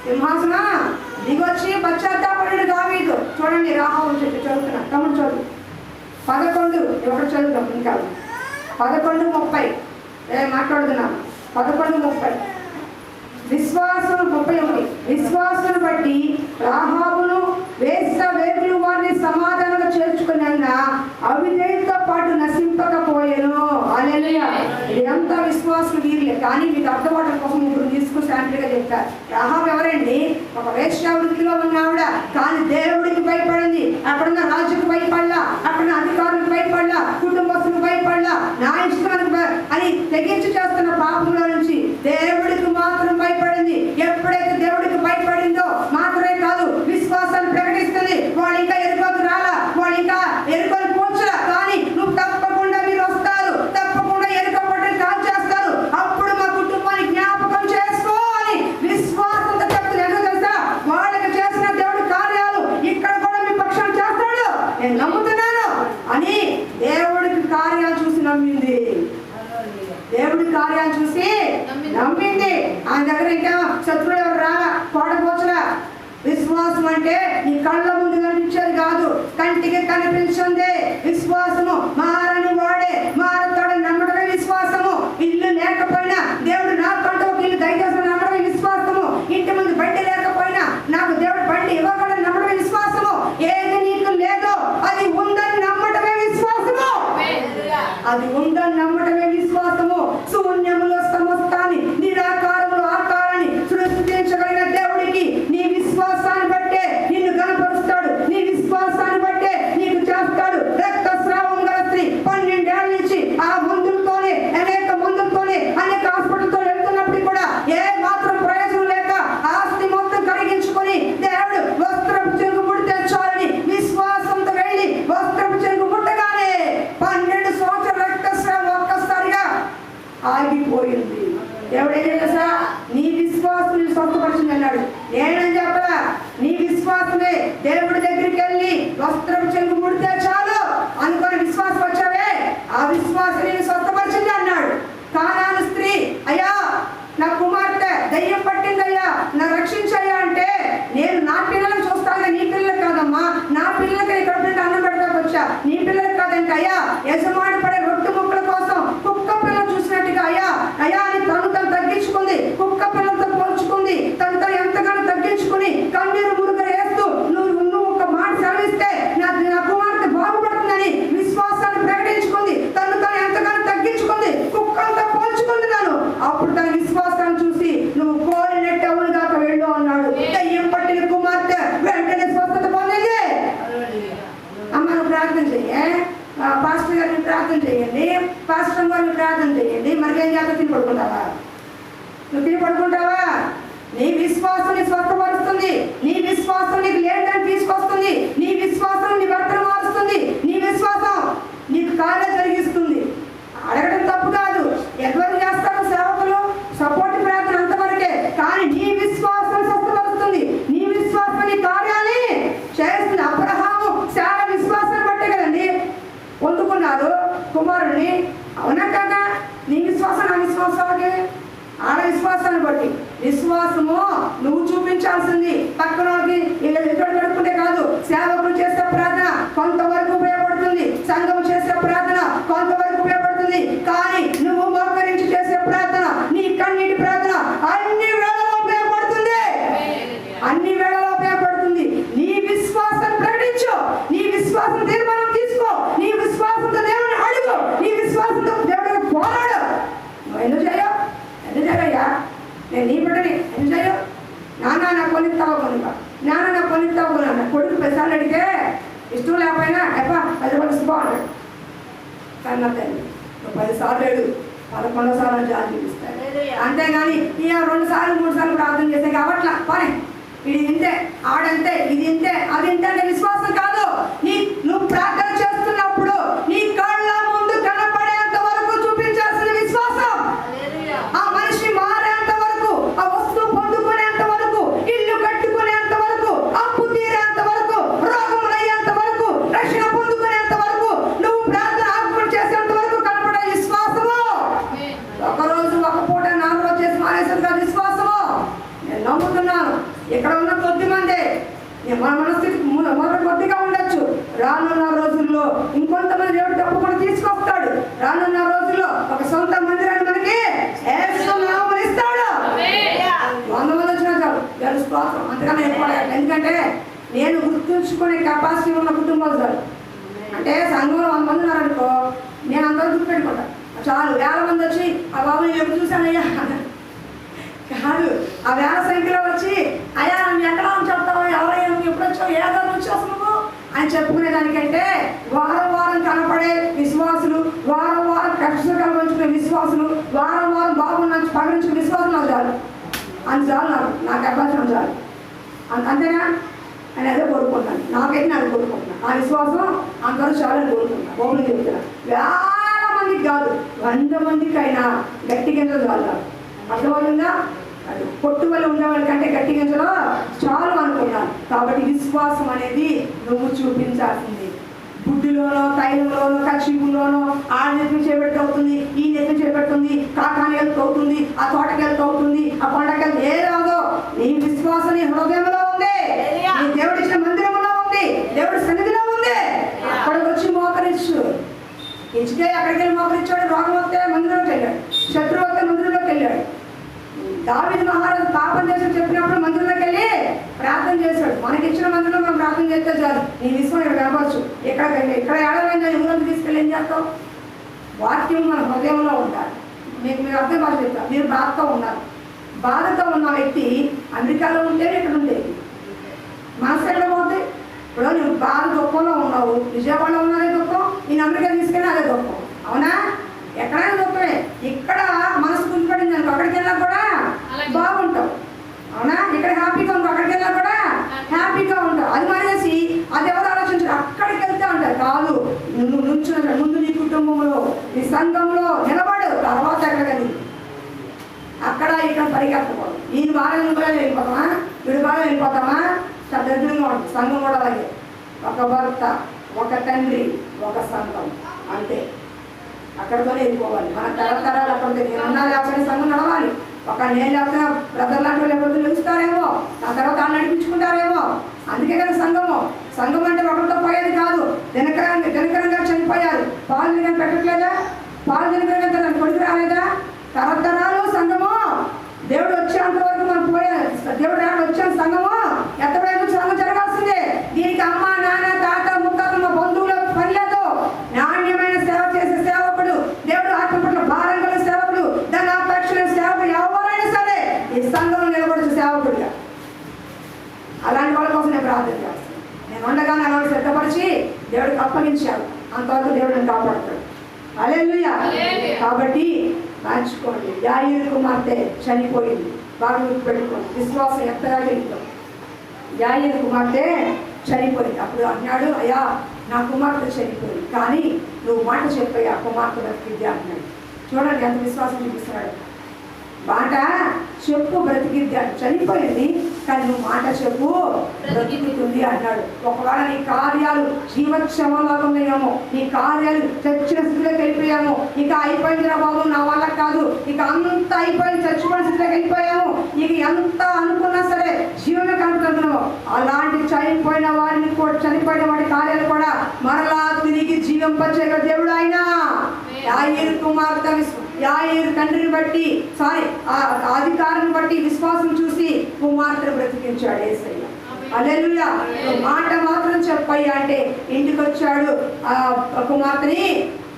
సింహాసనం దిగొచ్చి పశ్చాత్తాపడు దావీదు. చూడండి రాహాబు చదువుతున్నా, తమ్ముడు చదువు 11 ఎవరు చదువుతాం ఇంకా 11:30 మాట్లాడుతున్నాను. 11:30 విశ్వాసం 31 విశ్వాసం బట్టి రాహాబును వేశ్యవేదులు వారిని సమాధానంగా చేర్చుకున్నా అవిధేయతతో పాటు నశింపకపోయాను. హల్లెలూయా. ఇదంతా విశ్వాసం వీరులే. కానీ మీకు అర్థమవడం కోసం ఇప్పుడు తీసుకుని శాంతిగా చెప్తారు. రాహాబు ఎవరండి? ఒక వేశ్యావృత్తిలో ఉన్న ఆవిడ. కానీ దేవుడికి భయపడింది. అక్కడున్న రాజుకు భయపడలా, అక్కడున్న అధికారులకు భయపడలా, కుటుంబస్తులకు భయపడలా, నా ఇష్టానికి అని తెగించి చేస్తున్న పాపంలో నుంచి దేవుడికి మాత్రం భయపడింది. ఎప్పుడైతే దేవుడికి భయపడిందో మాత్రమే కాదు, విశ్వాసాన్ని ప్రకటిస్తుంది. వాళ్ళు ఇంకా ఎరుకోకు రాలా, వాళ్ళు ఇంకా ఎరుకొని పోల్చరా, కానీ నువ్వు తప్పకుండా మీరు వస్తారు, తప్పకుండా ఎరుకపట్టి కాల్ చేస్తారు, అప్పుడు మా కుటుంబాన్ని జ్ఞాపకం చేసుకో అని విశ్వాసంతో చెప్తుంది. ఎందుకు తెలుసా? వాళ్ళకి చేసిన దేవుడి కార్యాలు ఇక్కడ కూడా మీ పక్షాన్ని చేస్తాడు, నేను నమ్ముతున్నాను అని దేవుడికి కార్యాలు చూసి నమ్మింది. దేవుడి కార్యాలు చూసి నమ్మింది. ఆయన దగ్గర ఇంకా శత్రువులు ఎవరు రాలా, కోటపోచరా. విశ్వాసం అంటే నీ కళ్ళ ముందు కనిపించేది కాదు, కంటికి కనిపించింది విశ్వాసము. మారని వాడే మారతాడని నమ్మడమే విశ్వాసము. ఇల్లు లేకపోయినా దేవుడు నాకంటూ ఒక ఇల్లు దయచేసి నమ్మడమే విశ్వాసము. ఇంటి ముందు బండి లేకపోయినా నాకు దేవుడు బండి ఇవ్వగలని నమ్మడమే విశ్వాసము. ఏది నీకు లేదో అది ఉందని నమ్మడమే విశ్వాసము. అది ఉందని నమ్మడమే విశ్వాసము. శూన్యములో సమస్తాన్ని, నిరాకారములో ఆకారాన్ని సృష్టించగలిగిన దేవుడికి నీ విశ్వాసాన్ని బట్టే నిన్ను కనపరుస్తాడు, నీ విశ్వాసాన్ని బట్టే నీకు చేస్తాడు. రక్తస్రావం గల స్త్రీ 12 ఏళ్ల నుంచి ఆ మందులతోనే, అనేక మందులతోనే, అనేక హాస్పిటల్తో వెళ్తున్నప్పుడు కూడా ఏ మాత్రం ప్రయోజనం లేక ఆస్తి మొత్తం కరిగించుకొని దేవుడు వస్త్రపు చెరుకు ముడితే చాలని విశ్వాసంతో వెళ్ళి వస్త్రపు చెరుకు ముట్టగానే 12 సంవత్సరాల రక్తస్రావం ఒక్కసారిగా ఆగిపోయింది. దేవుడు ఏం తెలుసా? నీ విశ్వాసం నీ స్వస్థపరిచింది అన్నాడు. నేనని చెప్పలా, నీ విశ్వాసమే. దేవుడి దగ్గరికి వెళ్ళి వస్త్రం చెంగు ముడితే చాలు అనుకుని విశ్వాసం వచ్చావే, ఆ విశ్వాసం నేను స్వస్థపరిచింది అన్నాడు. కానాను స్త్రీ, అయ్యా నా కుమార్తె దయ్యం పట్టిందయ్యా, నా రక్షించయ్యా అంటే, నేను నా పిల్లలకు చూస్తాను, నీ పిల్లలకు కాదమ్మా, నా పిల్లలకి ఇక్కడ అన్నం పెడతాకు వచ్చా, నీ పిల్లలకు కాదంటే అయ్యా యజమాని పడే రొట్టె ముక్కల కోసం కుక్క పిల్లలు చూసినట్టుగా అయ్యా అయ్యా అని తను తగ్గించుకుంది, కుక్క పిల్లలతో పోల్చుకుంది, తను ఎంతగానో తగ్గించుకుని కన్నీరు మురుగ వేస్తూ నువ్వు ఒక మాట సెలవిస్తే నా కుమార్తె బాగుపడుతుందని విశ్వాసాన్ని ప్రకటించుకుంది. తను ఎంతగానో తగ్గించుకుంది, కుక్కలతో పోల్చుకుంది. నేను అప్పుడు తన విశ్వాసాన్ని చూసి నువ్వు కోరినట్టు అవును దాకా వెళ్ళు అన్నాడు. దయ్యం పట్టిన కుమార్తె వెంటనే స్వస్థత పొందింది. అమ్మ నువ్వు ప్రార్థన చెయ్యి, పాస్టర్ గారిని ప్రార్థన చేయండి, పాస్టర్ గారిని ప్రార్థన చేయండి. మరికేం చేత తిని పడుకుంటావా? నువ్వు తిని పడుకుంటావా? నీ విశ్వాసం నీ స్వస్థపరుస్తుంది, నీ విశ్వాసం నీకు లేదని తీసుకొస్తుంది, నీ విశ్వాసం నీ భర్తను మారుస్తుంది, నీ విశ్వాసం నీకు కార్యం జరిగిస్తుంది. అడగడం తప్పు కాదు, ఎవరు చేస్తారు సేవకులు సపోర్ట్ ప్రార్థన అంతవరకే. కానీ నీ విశ్వాసం స్వస్థపరుస్తుంది, నీ విశ్వాసం నీ కార్యాన్ని చేస్తుంది. అబ్రహాము చాలా విశ్వాసాన్ని బట్టే కదండి పొందుకున్నారు. చేయాల్సింది పక్కన వాళ్ళకి ఇలా ఎదురు కడుక్కుంటే కాదు. సేవకులు చేసే ప్రార్థన కొంతవరకు ఉపయోగపడుతుంది, సంఘం చేసే ప్రార్థన కొంతవరకు ఉపయోగపడుతుంది. కానీ నువ్వు మోకరించి చేసే ప్రార్థన, నీ కన్నీటి ప్రార్థన అన్ని వేళలో ఉపయోగపడుతుంది, అన్ని వేళలో ఉపయోగపడుతుంది. నీ విశ్వాసం ప్రకటించు, నీ విశ్వాసం తీర్మానం తీసుకో, నీ విశ్వాసంతో దేవుని అడుగు, నీ విశ్వాసంతో దేవుడికి పోరాడు. నువ్వు ఎందుకు చేయవు? ఎందుకు చేయయ్యా? నేను నీ బిడ్డని ఎందుకు చేయవు? నాన్న నా కొనిస్తావా కొనుక, నాన్న నా కొనిస్తావా కొనుక. కొడుకు పెసాలు అడిగితే ఇష్టం లేకపోయినా ఎప్పా 10 రూపాయలు బాగుంటాడు. కానీ నా తల్లి 10 సార్లు ఏడు 11వ సార్లు జాలి చూపిస్తాడు. అంతేగాని ఇక 2 సార్లు 3 సార్లు ప్రార్థన చేస్తే కావట్లా పని ఇది ఇంతే, ఆడంతే, ఇది ఇంతే, అది ఇంతే అంటే విశ్వాసం కాదు. నువ్వు ప్రార్థన చేస్తున్నప్పుడు నీ కళ్ళ ముందు కనపడేంత వరకు చూపించాల్సిన విశ్వాసం, ఆ మనిషి మారేంత వరకు, ఆ వస్తువు పొందుకునేంత వరకు, ఇల్లు కట్టుకునేంత వరకు, అప్పు తీరేంత వరకు, రోగములయ్యేంత వరకు, రక్షణ పొందుకునేంత వరకు, నువ్వు ప్రార్థన ఆత్మలు చేసేంత వరకు కనపడే విశ్వాసము. ఒకరోజు ఒక పూట 4 రోజు చేసి మానేసేంత విశ్వాసము. నేను నమ్ముతున్నాను ఇక్కడ ఉన్న కొద్ది మంది మన మనస్థితి మొదటి కొద్దిగా ఉండొచ్చు. రానున్న రోజుల్లో ఇంకొంతమంది దేవుడు తప్పకుండా తీసుకొస్తాడు. రానున్న రోజుల్లో ఒక సొంత మందిరాన్ని మనకి ఇస్తాడు. 100 మంది వచ్చినా చాలు దేవుడు స్తోత్రం, అంతకన్నా ఎక్కువ. ఎందుకంటే నేను గుర్తుంచుకునే కెపాసిటీ ఉన్న కుటుంబాలు చాలు. అంటే సంఘంలో 100 మంది ఉన్నారనుకో, నేను అందరూ గుర్తుపెట్టుకుంటా చాలు. 1000 మంది వచ్చి ఆ బాబు ఎప్పుడు చూశానయ్యా కాదు, ఆ 1000 సంఖ్యలో వచ్చి అయ్యా నువ్వు ఎక్కడ చెప్తావు, ఎవరైనా ఎప్పుడు వచ్చావు, ఏదో నుంచి వస్తున్నావు అని చెప్పుకునే దానికంటే వారం వారం కనపడే విశ్వాసులు, వారం వారం కష్టం కలవచ్చుకునే విశ్వాసులు, వారం వారం బాగున్న పగలించుకునే విశ్వాసం నాకు చాలు. అంత చాలు నాకు అభ్యాసం చాలు. అంతేనా అని అదే కోరుకుంటాను. నాకైతే నాకు కోరుకుంటున్నాను ఆ విశ్వాసం అందరూ చాలని కోరుకుంటున్నాను. ఓపెన్ చెప్తున్నా, 1000 మందికి కాదు 100 మందికైనా గట్టి కింద చాలు. అర్థమవుతుందా? అది పొట్టు వల్ల ఉండేవాళ్ళ కంటే గట్టి గింజలో చాలు అనుకున్నాను. కాబట్టి విశ్వాసం అనేది నువ్వు చూపించాల్సింది. బుడ్డిలోనో, తైలంలోనో, కచ్చిపులోనో ఆ నెత్తి చేపెట్టి అవుతుంది, ఈ నెత్తి చేపెడుతుంది, కాకాని వెళ్తూ అవుతుంది, ఆ తోటకి వెళ్తూ అవుతుంది, ఆ పండగ ఏ రాదో. నీ విశ్వాసం నీ హృదయంలో ఉంది, నీ దేవుడు ఇచ్చిన మందిరంలో ఉంది, దేవుడి సన్నిధిలో ఉంది. అక్కడికి వచ్చి మోకరించు. ఇచ్చితే అక్కడికి వెళ్ళి మోకరించాడు. రోగం వస్తే మందిరంలోకి వెళ్ళాడు, శత్రువు వస్తే మందిరంలోకి వెళ్ళాడు. దావీదు మహారాజు పాపం చేసి చెప్పినప్పుడు మందిరంలోకి వెళ్ళి ప్రార్థన చేశాడు. మనకి ఇచ్చిన మందిరంలో మనం ప్రార్థన చేస్తే చాలు. నీ విశ్వం ఇక్కడ కనపచ్చు. ఇక్కడ ఏడవైందా ఊరంతా తీసుకెళ్ళి ఏం చేస్తావు? వాక్యం మన హృదయంలో ఉండాలి. మీరు అర్థం భాష చెప్తారు. మీరు బాధతో ఉన్నారు. బాధతో ఉన్న వ్యక్తి అమెరికాలో ఉంటే ఇక్కడ ఉండేది, మనసు ఎక్కడ పోతే. ఇప్పుడు నువ్వు బాధ దుఃఖంలో ఉన్నావు, విజయవాడలో ఉన్నదే దుఃఖం, నేను అమెరికా తీసుకెళ్ళి అదే దుఃఖం. అవునా? ఎక్కడైనా దుఃఖమే. ఇక్కడ మనసు గుంపడింది అనుకో, అక్కడికి వెళ్ళినా కూడా బాగుంటావు. అవునా? ఇక్కడ హ్యాపీగా ఉంటావు, అక్కడికి వెళ్ళినా కూడా హ్యాపీగా ఉంటావు. అది మానేసి అది ఎవరు ఆలోచించారు, అక్కడికి వెళ్తే ఉంటారు. కాదు, నువ్వు నుంచున్న ముందు నీ కుటుంబంలో, నీ సంఘంలో నిలబడు. తర్వాత ఎక్కడికి అక్కడ ఇక్కడ పరిగెత్తకూడదు. ఈయన బాగా కూడా వెళ్ళిపోతామా, వీడు బాగా వెళ్ళిపోతామా, చాలా దగ్గరగా ఉంటుంది. సంఘం కూడా అలాగే, ఒక భర్త, ఒక తండ్రి, ఒక సంఘం, అంతే. అక్కడితోనే వెళ్ళిపోవాలి. మన తరతరాలు అక్కడ నేనున్నా లేకపోతే సంఘం నడవాలి. ఒక నేను లేకపోతే బ్రదర్ లాంటి లేకపోతే నిలుస్తారేమో, ఆ తర్వాత వాళ్ళు నడిపించుకుంటారేమో. అందుకే కదా సంఘము. సంఘం అంటే ఒకరితో పోయేది కాదు. దినకరంగా చనిపోయారు. పాలు దినం పెట్టట్లేదా? పాలు దినకరంగా తన కొడుకు రాలేదా? తరతరాలు సంఘము. దేవుడు వచ్చేంత వరకు మనం పోయాలి. దేవుడు వచ్చేంత సంఘము ఎత్తడైనా సంఘం జరగాల్సిందే. దీనికి అమ్మ, నాన్న, తాత, ముత్తాత, మా బంధువులు పని లేదు. నాణ్యమైన సేవ చేసే సేవకుడు, దేవుడు ఆత్మ పట్ల భారం గల సేవకుడు, దాని అపేక్షణ సేవకుడు ఎవరైనా సరే ఈ సంఘంలో నిలబడచ్చు సేవకుడిగా. అలాంటి వాళ్ళ కోసం నేను ప్రార్థన చేస్తాను. నేను ఉండగానే అలాంటి సిద్ధపరిచి దేవుడికి అప్పగించాను. అంతవరకు దేవుడిని కాపాడుతాడు. హల్లెలూయా. కాబట్టి మార్చుకోండి. యాయీరు కుమార్తె చనిపోయింది, బాగా గుర్తుపెట్టుకోండి. విశ్వాసం ఎంతగా వెళ్తాం. యాయీరు కుమార్తె చనిపోయింది. అప్పుడు అన్నాడు, అయ్యా నా కుమార్తె చనిపోయింది, కానీ నువ్వు మాట చెప్పయ్యా కుమార్తె బ్రతికిద్ది అన్నాడు. చూడండి ఎంత విశ్వాసం చూపిస్తున్నాడు. మాట చెప్పు బ్రతికిద్ది అని. చనిపోయింది కానీ నువ్వు మాట చెప్పు బ్రతుకుతుంది అన్నాడు. ఒకవేళ నీ కార్యాలు జీవక్షేమంలాగా ఉన్నాయేమో, నీ కార్యాలు చచ్చిన స్థితిలోకి వెళ్ళిపోయాము, ఇక అయిపోయింది రా బాబు నా వల్ల కాదు, ఇక అంత అయిపోయింది చచ్చిపోయిన స్థితిలోకి వెళ్ళిపోయాము, ఇక ఎంత అనుకున్నా సరే జీవన చనిపోయిన వాడి కార్యాలు కూడా మరలా తిరిగి జీవింపచేయగల దేవుడు ఆయన. యాయీరు కుమార్తె యాయీరు తండ్రిని బట్టి అధికారిని బట్టి విశ్వాసం చూసి కుమార్తెను బ్రతికించాడు యేసయ్య. హల్లెలూయా. మాట మాత్రం చెప్పయ్యా అంటే ఇంటికి వచ్చాడు, ఆ కుమార్తెని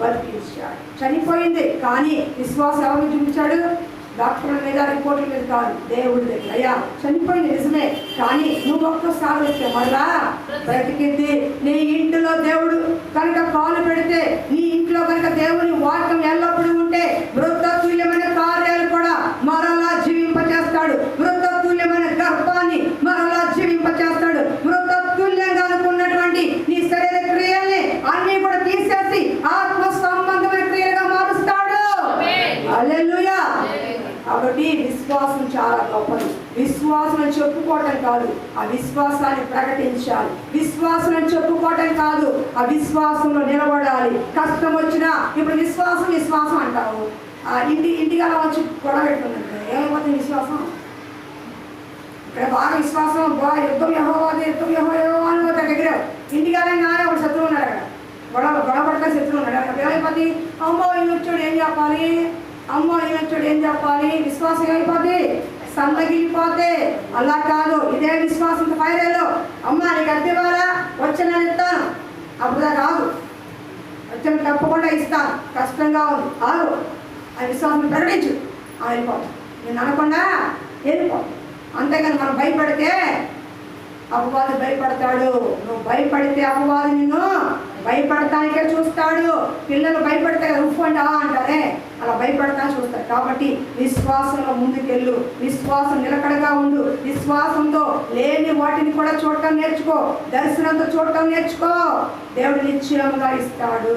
బతికించాడు. చనిపోయింది కానీ విశ్వాసం ఎవరిని చూపించాడు? డాక్టర్ల మీద రిపోర్ట్ల మీద కాదు, దేవుడి దగ్గర. అయ్యా చనిపోయింది నిజమే, కానీ నువ్వు ఒక్కసారి వస్తే మళ్ళా బ్రతికింది. నీ ఇంటిలో దేవుడు కనుక కాలు పెడితే, నీ ఇంట్లో కనుక దేవుని వాక్యం ఎల్లప్పుడూ ఉంటే మృతతుల్యమైన కార్యాలు కూడా మరలా జీవింపచేస్తాడు. మృతతుల్యమైన గర్భాన్ని మరలా జీవింపచేస్తాడు. మృతతుల్యంగా అనుకున్నటువంటి నీ శరీర క్రియల్ని అన్ని కూడా తీసేసి ఆత్మ సంబంధమైన క్రియలుగా మారుస్తాడు. హల్లెలూయా. కాబట్టి విశ్వాసం చాలా గొప్పది. విశ్వాసం చెప్పుకోవటం కాదు, ఆ విశ్వాసాన్ని ప్రకటించాలి. విశ్వాసం చెప్పుకోవటం కాదు, ఆ విశ్వాసంలో నిలబడాలి. కష్టం వచ్చినా ఇప్పుడు విశ్వాసం అంటావు, ఇంటికి అలా వచ్చి గొడవ పెట్టుకుందంటే ఏమైపోతుంది విశ్వాసం? ఇక్కడ బాగా విశ్వాసం యుద్ధం యెహోవాదే అని దగ్గర ఇంటికి నానే ఒక శత్రువు ఉన్నాడు. అక్కడ గొడవ పడక శత్రువు ఉన్నాడు. అక్కడ ఏమైపోతుంది? అమ్మో ఈయన వచ్చాడు ఏం చెప్పాలి, అమ్మో ఈయన వచ్చాడు ఏం చెప్పాలి, విశ్వాసం ఏమైపోతే సంతగిలిపోతే. అలా కాదు, ఇదే విశ్వాసంతో ఫైరేలో అమ్మ నీకు అద్దె వారా వచ్చి నేను ఇస్తాను, అప్పుడు కాదు వచ్చిన తప్పకుండా ఇస్తాను, కష్టంగా ఉంది ఆగు ఆ విశ్వాసం ప్రకటించు, వెళ్ళిపోతాం. నేను అనకుండా వెళ్ళిపోతాం. అంతేగాని మనం భయపడితే అపవాది భయపడతాడు. నువ్వు భయపడితే అపవాది నిన్ను భయపడటానికే చూస్తాడు. పిల్లలు భయపడితే ఉఫ్ఫండా అంటారే, అలా భయపడతా చూస్తాడు. కాబట్టి విశ్వాసంలో ముందుకెళ్ళు, విశ్వాసం నిలకడగా ఉండు. విశ్వాసంతో లేని వాటిని కూడా చూడటం నేర్చుకో, దర్శనంతో చూడటం నేర్చుకో. దేవుడు నిశ్చయంగా ఇస్తాడు.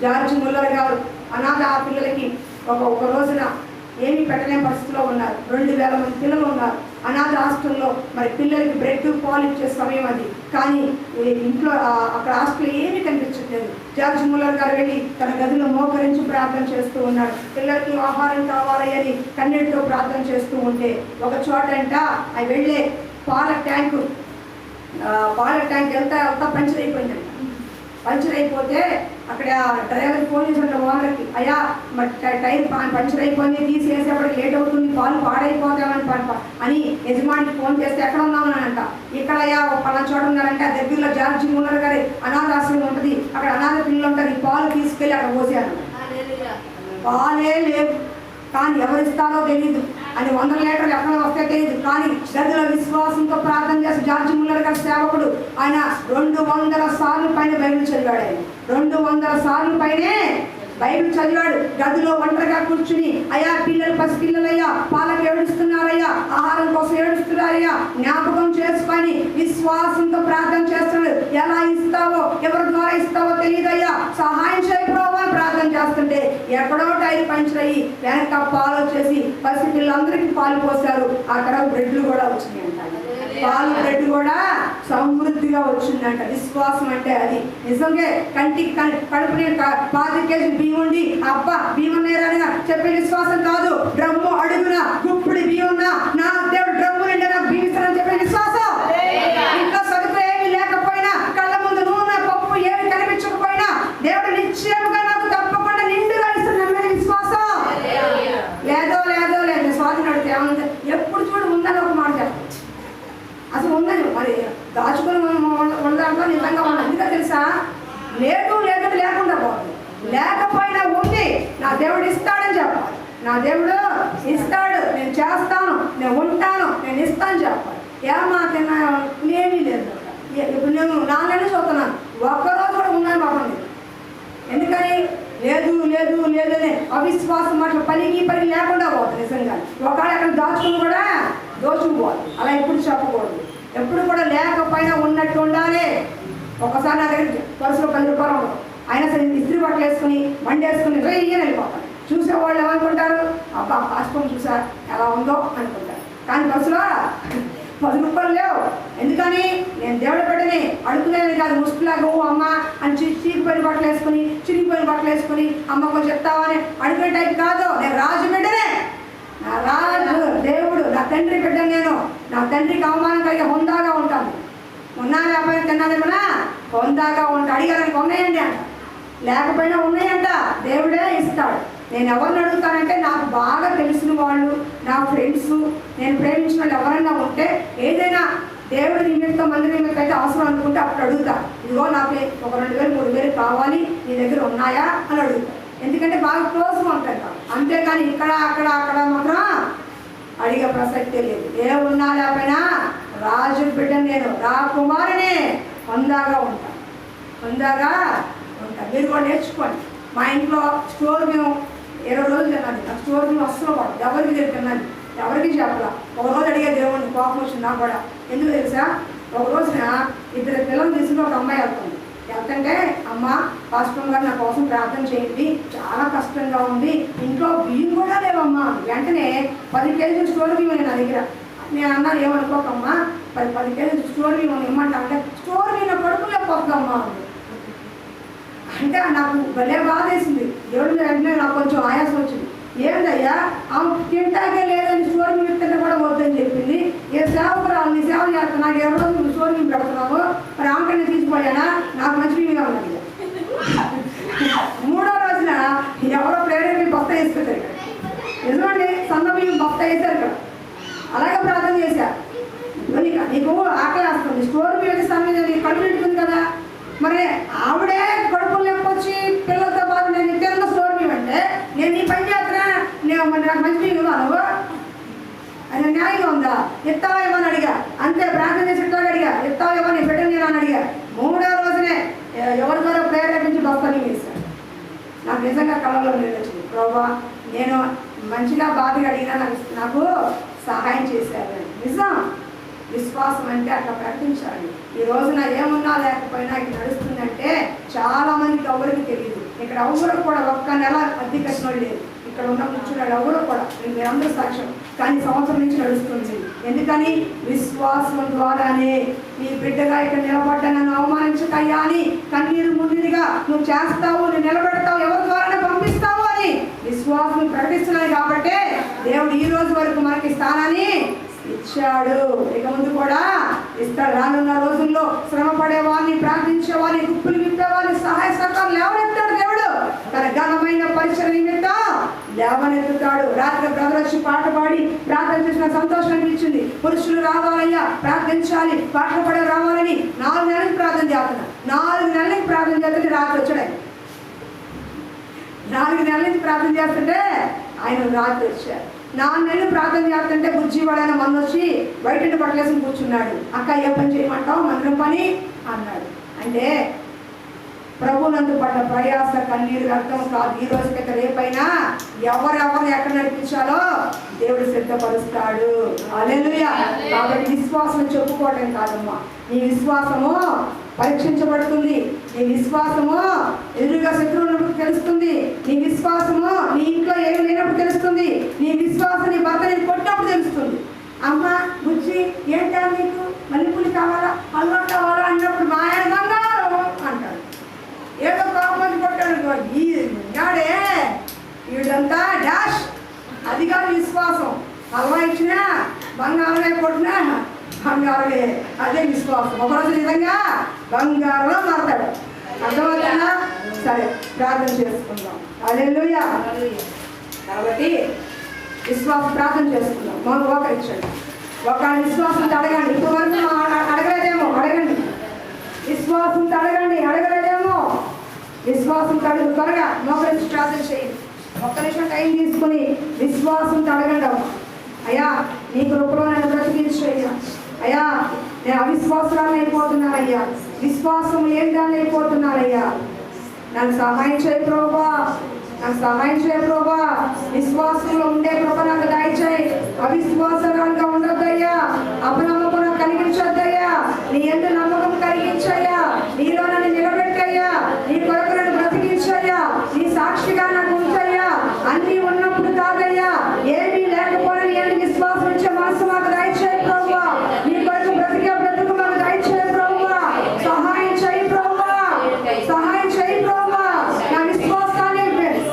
జార్జ్ ముల్లర్ గారు అనాథ ఆ పిల్లలకి ఒక రోజున ఏమీ పెట్టలేని పరిస్థితిలో ఉన్నారు. 2000 మంది పిల్లలు ఉన్నారు అనాథ హాస్టల్లో. మరి పిల్లలకి బ్రెడ్ పాలు ఇచ్చే సమయం అది, కానీ ఇంట్లో అక్కడ హాస్టల్లో ఏమీ కనిపించట్లేదు. జార్జ్ ముల్లర్ గారు వెళ్ళి తన గదిలో మోకరించి ప్రార్థన చేస్తూ ఉన్నాడు. పిల్లలకి ఆహారం కావాలి అని కన్నీటితో ప్రార్థన చేస్తూ ఉంటే ఒక చోట అవి వెళ్ళే పాల ట్యాంక్ ఎంత పంచర్ అయిపోయిందంట. పంచర్ అయిపోతే అక్కడ డ్రైవర్ ఫోన్ చేసిన ఓనర్కి, అయ్యా మరి టైర్ పంచర్ అయిపోయింది, తీసేసేపటికి లేట్ అవుతుంది, పాలు పాడైపోతామని అని యజమానికి ఫోన్ చేస్తే ఎక్కడ ఉన్నామని అంట. ఇక్కడ అయ్యా పలానా చోట ఉన్నారంటే ఆ దగ్గరలో జార్జ్ ముల్లర్ గారి అనాథాశ్రమం ఉంటుంది, అక్కడ అనాథ పిల్లలు ఉంటారు, ఈ పాలు తీసుకెళ్ళి అక్కడ పోసారు. పాలే లేవు, కానీ ఎవరిస్తారో తెలియదు అని 100 లీటర్లు ఎక్కడ వస్తే తెలియదు. కానీ గదిలో విశ్వాసంతో ప్రార్థన చేసి జార్జ్ ముల్లర్ గారి సేవకుడు ఆయన 200 సార్లు పైన బైబిల్ చదివాడు. ఆయన 200 సార్లు పైనే బైబిల్ చదివాడు. గదిలో ఒంటరిగా కూర్చుని, అయ్యా పిల్లలు పసిపిల్లలయ్యా పాలకు ఏడుస్తున్నారయ్యా, ఆహారం కోసం ఏడుస్తున్నారయ్యా, జ్ఞాపకం చేసుకొని విశ్వాసంతో ప్రార్థన చేస్తున్నాడు. ఎలా ఇస్తావో ఎవరి ద్వారా ఇస్తావో తెలియదయ్యా, సహాయం చేయకపోవా అని ప్రార్థన చేస్తుంటే ఎక్కడో టైర్ పంచర్ అయ్యి వెనక పాలు వచ్చేసి పసిపిల్లలందరికీ పాలు పోసారు. అక్కడ బ్రెడ్లు కూడా వచ్చినాయి అంట. పాలు బ్రెడ్ కూడా సమృద్ధిగా వచ్చిందంట. విశ్వాసం అంటే అది. నిజంగా కంటికి కడుపుని 5 కేజీలు బియ్యం ఉండి అబ్బా బియ్యం నేరని చెప్పే విశ్వాసం కాదు. డ్రమ్ము అడుగున గుప్పుడు బియ్యం ఉన్నా నా దేవుడు డ్రమ్ము నిండా నాకు బియ్యం ఇస్తానని చెప్పే విశ్వాసం. ఇంట్లో సరుకులు ఏమి లేకపోయినా, కళ్ళ ముందు నూనె పప్పు ఏమి కనిపించకపోయినా దేవుడు నిశ్చయముగా నాకు తప్పకుండా నిండుగా ఇస్తున్న విశ్వాసం. లేదో స్వాతి నడితే ఏమన్నా ఎప్పుడు చూడు ఉందని ఒక మాట చెప్పచ్చు. అసలు ఉందని మరి దాచుకొని ఉండడంలో నిజంగా ఉండదు. ఎందుకో తెలుసా, లేదు లేకుండా పోతుంది. లేకపోయినా ఉంది, నా దేవుడు ఇస్తాడని చెప్పాలి. నా దేవుడు ఇస్తాడు, నేను చేస్తాను, నేను ఉంటాను, నేను ఇస్తాను చెప్పాలి. ఏమాకైనా ఏమీ లేదు. ఇప్పుడు నేను 4 నెలలు చూస్తున్నాను, ఒక్కరోజు కూడా ఉందని బాగుంది. ఎందుకని లేదనే అవిశ్వాసం మాట పనికి లేకుండా పోతుంది. నిజంగా ఒకవేళ అక్కడ దాచుకుని కూడా దోచుకుపోవాలి. అలా ఎప్పుడు చెప్పకూడదు. ఎప్పుడు కూడా లేకపోయినా ఉన్నట్టు ఉండాలి. ఒకసారి నా దగ్గర పర్సులో 10 రూపాయలు ఉండవు, అయినా సరే ఇస్త్రీ బట్టలు వేసుకుని బండి వేసుకుని రేయని వెళ్ళిపోతారు. చూసేవాళ్ళు ఏమనుకుంటారు, అబ్బా పాస్పోర్ట్ చూసా ఎలా ఉందో అనుకుంటారు. కానీ పర్సులో 10 రూపాయలు లేవు. ఎందుకని? నేను దేవుడి బిడ్డని అడుగునేది కాదు. ముసుగులాగా అమ్మ అని చీకిపోయిన బట్టలు వేసుకుని చిరిగిపోయిన బట్టలు వేసుకుని అమ్మ కొంచెం చెప్తావా అని అడుగునే టైప్ కాదు. నేను రాజు బిడ్డనే, నా రాజు దేవుడు, నా తండ్రి బిడ్డ. నేను నా తండ్రికి అవమానం కలిగే హుందాగా ఉంటాను. ఉన్నా లేకపోయినా తిన్నానేమన్నా పొందాగా ఉంటా. అడిగారని ఉన్నాయండి అంట, లేకపోయినా ఉన్నాయంట. దేవుడే ఇస్తాడు. నేను ఎవరిని అడుగుతానంటే నాకు బాగా తెలిసిన వాళ్ళు, నా ఫ్రెండ్స్, నేను ప్రేమించిన వాళ్ళు ఎవరైనా ఉంటే, ఏదైనా దేవుడి నిమిత్తం మంది నిమిత్తం అయితే అవసరం అనుకుంటే అప్పుడు అడుగుతా. ఇదిగో నాకు ఒక 2,000 3,000 కావాలి, నీ దగ్గర ఉన్నాయా అని అడుగుతా. ఎందుకంటే బాగా క్లోజ్గా ఉంటాయి కదా. అంతేకాని ఇక్కడ అక్కడ అక్కడ మాత్రం అడిగే ప్రసక్తే లేదు. ఏ ఉన్నా లేకపోయినా రాజు బిడ్డ నేను, రాకుమారినే, పొందాగా ఉంటా, పొందాగా ఉంటా. మీరు కూడా నేర్చుకోండి. మా ఇంట్లో స్టోర్ మేము 20 రోజులు తిన్నది. నాకు స్టోర్ మేము అస్సలు పడదు, ఎవరికి తిన్నది, ఎవరికి చెప్పాల. ఒక రోజు అడిగే దేవుడిని కోపం వచ్చింది నాకు కూడా. ఎందుకు తెలుసా, ఒక రోజున 2 పిల్లలు తీసుకుని ఒక అమ్మాయి వెళ్తుంది. వెళ్తుంటే, అమ్మ పాస్టర్ గారు నా కోసం ప్రార్థన చేయండి, చాలా కష్టంగా ఉంది, ఇంట్లో బియ్యం కూడా లేవమ్మా. వెంటనే 10 కేజీలు స్టోర్ బియ్యం నా దగ్గర. నేను అన్నాను, ఏమనుకోకమ్మా, 10 కేజీలు స్టోర్ బియ్యం ఇమ్మంటా అంటే, స్టోర్ బియ్యం పడుకోలేకపోతుందమ్మా అంటే నాకు భలే బాధ వేసింది. దేవుడి వెంటనే నాకు కొంచెం ఆయాసం వచ్చింది. ఏందయ్యా తింటాకే లేదని స్టోర్ బియ్యం తింటే కూడా వద్దని చెప్పింది. ఏ సేవకురాలు నీ సేవ చేస్తా, నాకు 20 రోజులు స్టోర్ బియ్యం పెడుతున్నావు, మరి ఆమెకన్నా తీసిపోయానా, నాకు మంచి బియ్యం ఉన్నది. 3వ రోజున ఎవరో ప్రేరేపి బస్త వేసుకుంటారు ఇక్కడ. నిజమండి, సన్న బియ్యం బస్త వేసారు ఇక్కడ. అలాగే ప్రార్థన చేశా. నీకు ఆకలి వేస్తుంది, స్టోర్ బియ్యం సమయం నీకు కడుపు పెట్టుకుంది కదా, మరి ఆవిడే కడుపులు లేకపోచ్చి పిల్లలతో పాటు నేను ఇద్దరు స్టోర్ బియ్యం అంటే నేను నీ పని చేస్తున్నా, నేను మరి నాకు మంచి బియ్యం ఇవ్వను, అది న్యాయంగా ఉందా? ఇస్తావా ఇవ్వని అడిగా. అంతే, ప్రార్థన చేసి ఇట్లా అడిగా, ఇస్తావా ఇవ్వని బిడ్డ నేను అని అడిగా. 3వ రోజునే ఎవరి ద్వారా ప్రేరేపించి బొప్పని వేశాను. నాకు నిజంగా కళలో నేను వచ్చింది. ప్రభా, నేను మంచిగా బాధగా అడిగినా నాకు సహాయం చేశారు. నిజం, విశ్వాసం అంటే అట్లా ప్రకటించాలి. ఈ రోజున ఏమున్నా లేకపోయినా ఇక్కడ నడుస్తుందంటే చాలా మందికి ఎవరికి తెలియదు. ఇక్కడ ఎవరు కూడా ఒక్క నెల అద్దె కట్టిన వాళ్ళు లేదు. ఇక్కడ ఉన్న కూర్చున్నాడు ఎవరు కూడా, మీరందరూ సాక్ష్యం. కానీ సంవత్సరం నుంచి నడుస్తుంది. ఎందుకని? విశ్వాసం ద్వారానే. నీ బిడ్డగా ఇక్కడ నిలబడ్డా నన్ను అవమానించకయ్యా అని కన్నీరు మున్నీరుగా నువ్వు చేస్తావు, నువ్వు నిలబెడతావు, ఎవరి ద్వారానే పంపిస్తావు అని విశ్వాసం ప్రకటిస్తున్నాయి. కాబట్టి దేవుడు ఈ రోజు వరకు మనకి స్థానాన్ని ఇచ్చాడు, ఇక ముందు కూడా ఇస్తాడు. రానున్న రోజుల్లో శ్రమ పడేవాడిని, ప్రార్థించే వాడిని, గుప్పులు విప్పేవాడిని, సహాయ సహకారం లేవనెత్తాడు దేవుడు. తన ఘనమైన పరిచయ నిమిత్తం లేవనెత్తుతాడు. రాత్రి బ్రదర్ వచ్చి పాట పాడి ప్రార్థన చేసిన సంతోషం అనిపించింది. పురుషులు రావాలయ్యా, ప్రార్థించాలి, పాటలు పడే రావాలని 4 నెలలకు ప్రార్థన చేస్తున్నా. 4 నెలలకు ప్రార్థన చేస్తుంటే రాత్రి వచ్చాడు. 4 నెలల నుంచి ప్రార్థన చేస్తుంటే ఆయన రాత్రి వచ్చారు. 4 నెలలు ప్రార్థన చేస్తుంటే బుజ్జివాడైన మొన్న వచ్చి బయట పట్టలేసి కూర్చున్నాడు. అక్క ఏ పని చేయమంటావు, మందిరం పని అన్నాడు. అంటే ప్రభునందు పడ్డ ప్రయాస, కన్నీరు, రక్తం కాదు. ఈ రోజుకైతే రేపైనా ఎవరెవరు ఎక్కడ నడిపించాలో దేవుడు సిద్ధపరుస్తాడు. హల్లెలూయా. కాబట్టి విశ్వాసం చెప్పుకోవటం కాదమ్మా, నీ విశ్వాసము పరీక్షించబడుతుంది. నీ విశ్వాసము ఎదురుగా శత్రువు ఉన్నప్పుడు తెలుస్తుంది. నీ విశ్వాసము నీ ఇంట్లో ఏమి లేనప్పుడు తెలుస్తుంది. నీ విశ్వాసం నీ భర్త నేను కొట్టినప్పుడు తెలుస్తుంది. అమ్మ బుజ్జి ఏంటా నీకు మల్లెపూలు కావాలా, హల్వా కావాలా అన్నప్పుడు మా ఆయన బంగారం అంటాడు. ఏదో కాకపోతే కొట్టాడు. ఈనాడే వీడంతా డాష్, అది కాదు విశ్వాసం. హల్వా ఇచ్చినా బంగారమే, కొట్టినా బంగారమే, అదే విశ్వాసం. ఒకరోజు నిజంగా బంగారంలో మారతాడు. అర్థమవుతుందా? సరే, ప్రార్థన చేసుకుందాం. హల్లెలూయా. కాబట్టి విశ్వాసం ప్రార్థన చేసుకుందాం. మనం ఒకరించండి, ఒక విశ్వాసంతో అడగండి. ఇప్పుడు వరకు అడగలేదేమో, అడగండి. విశ్వాసంతో అడగండి, అడగలేదేమో విశ్వాసంతో అడుగు. త్వరగా మోకరించి ప్రార్థన చేయండి. 1 నిమిషం టైం తీసుకుని విశ్వాసంతో అడగండి. అయ్యా నీ కృపలో నన్ను బ్రతికించయ్యా. అయ్యా నేను అవిశ్వాసాలు అయిపోతున్నానయ్యా, విశ్వాసం లేని దాన్ని అయిపోతున్నానయ్యా, నాకు సహాయం చేయ ప్రభువా, నాకు సహాయం చేయ ప్రభువా. విశ్వాసంలో ఉండే కృప నాకు దయచేయి. అవిశ్వాసాలుగా ఉండొద్దయ్యా, అపనమ్మకం కలిగించొద్దయ్యా. నీ యందు నమ్మకం కలిగించయ్యా, నీలో నన్ను నిలబెట్టయ్యా, నీ కొరకు నన్ను బ్రతికించయ్యా, నీ సాక్షిగా నాకు ఉంచయ్యా. అన్నీ ఉన్నప్పుడు కాదయ్యా, ఏమీ లేకపోయినా నీ యందు విశ్వాసం ఉంచే మనసు మాకు దయచేయి ప్రభువా. నీ కొరకు బ్రతికే బ్రతుకు మాకు దయచేయి ప్రభువా. సహాయం చేయి ప్రభువా, సహాయం చేయి ప్రభువా. నా విశ్వాసాన్ని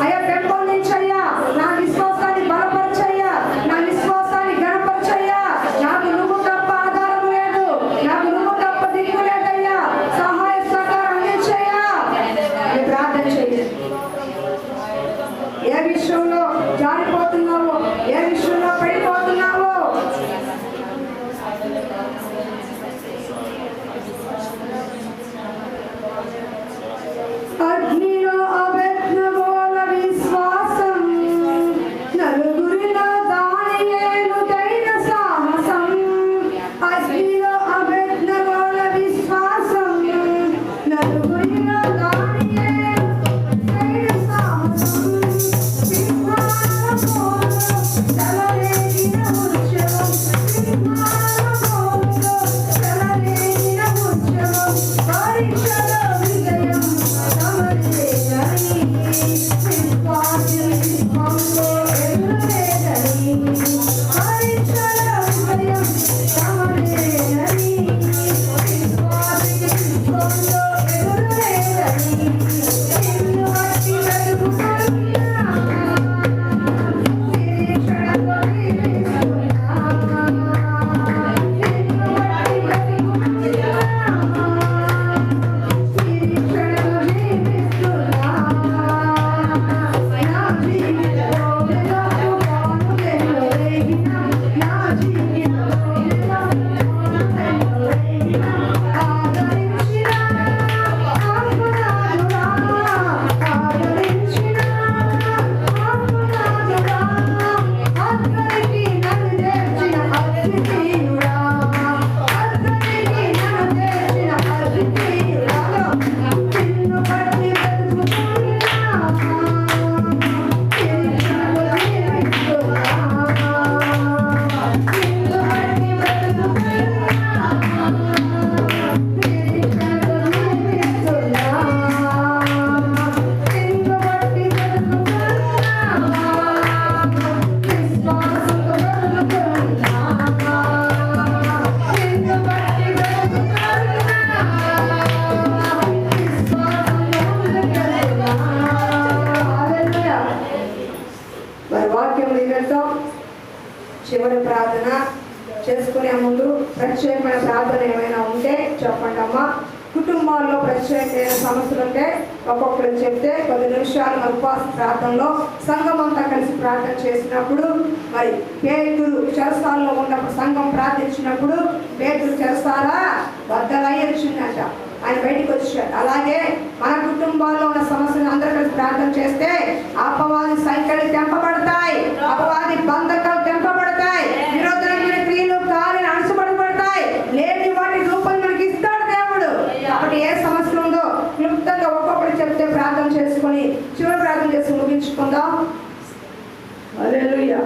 అయ్యా పెంపొందించయ్యా, నా విశ్వాసాన్ని బలపరచయ్యా, నా విశ్వాసాన్ని గణపరచయ్యా. నాకు నువ్వు తప్ప అగ్నిలో అబేద్నెగోల విశ్వాసం, నలుగురిలో దానియేలు సైడు సాహసం, సింహాల పోరులో చెలరేగిన ఉద్యమం, సింహాల పోరులో చెలరేగిన ఉద్యమం, పరీక్షలో విజయం సమరేదని, విశ్వాసుల విశ్వంలో ఎదురేదని, పరీక్షలో విజయం సమరేదని, విశ్వాసుల విశ్వంలో ఎదురేదని, నిన్ను బట్టి వెతుకుతున్నా, నిరీక్షణతో జీవిస్తున్నా, నిన్ను బట్టి వెతుకుతున్నా, నిరీక్షణతో జీవిస్తున్నా, నా జీవితంలో వెలుగు పాలు వెలువరేగిన, నా జీవితంలో వెలుగు పాలు వెలువరేగిన, ఆదరించిన ఆత్మనాథుడా, ఆదరించిన ఆత్మనాథుడా, అందరికీ నన్ను చేర్చిన అద్వితీయుడా, అందరికీ నన్ను చేర్చిన అద్వితీయుడా, నిన్ను బట్టి వెతుకుతున్నా, నిరీక్షణతో జీవిస్తున్నా, నిన్ను బట్టి వెతుకుతున్నా, నిరీక్షణతో జీవిస్తున్నా, నిన్ను బట్టి వెతుకుతున్నా, విశ్వాసంతో బ్రతుకుతున్నా, నిన్ను బట్టి వెతుకుతున్నా, విశ్వాసంతో ముందుకెళ్తున్నా. హల్లెలూయా. మరి వాక్యం వింటాం. చివరి ప్రార్థన చేసుకునే ముందు ప్రత్యేకమైన ప్రార్థన ఏమైనా ఉంటే చెప్పండి అమ్మా. కుటుంబాల్లో ప్రత్యేకమైన సమస్యలు ఉంటే ఒక్కొక్కరు చెప్తే 10 నిమిషాలు మరి ఉపవాస ప్రార్థనలో సంఘం అంతా కలిసి ప్రార్థన చేసినప్పుడు, మరి పేతురు చెరసాలలో ఉన్నప్పుడు సంఘం ప్రార్థించినప్పుడు పేతురు చెరసాల బద్దలై వచ్చిందంట, ఆయన బయటికి వచ్చాడు. అలాగే మన కుటుంబాల్లో ఉన్న సమస్యలు అందరూ కలిసి ప్రార్థన చేస్తే అపవాది సంఖ్యలు తెంపబడతాయి, అపవాది బంధకాలు తెంపబడతాయి, విరోధమైన క్రియలు కాలిని అణుచుబడబడతాయి, లేని వాటి రూపం మనకి ఇస్తాడు దేవుడు. కాబట్టి ఏ సమస్య ఉందో క్లుప్తంగా ఒక్కొక్కటి చెప్తే ప్రార్థన చేసుకొని చివరి ప్రార్థన చేసి ముగించుకుందాం. హల్లెలూయా.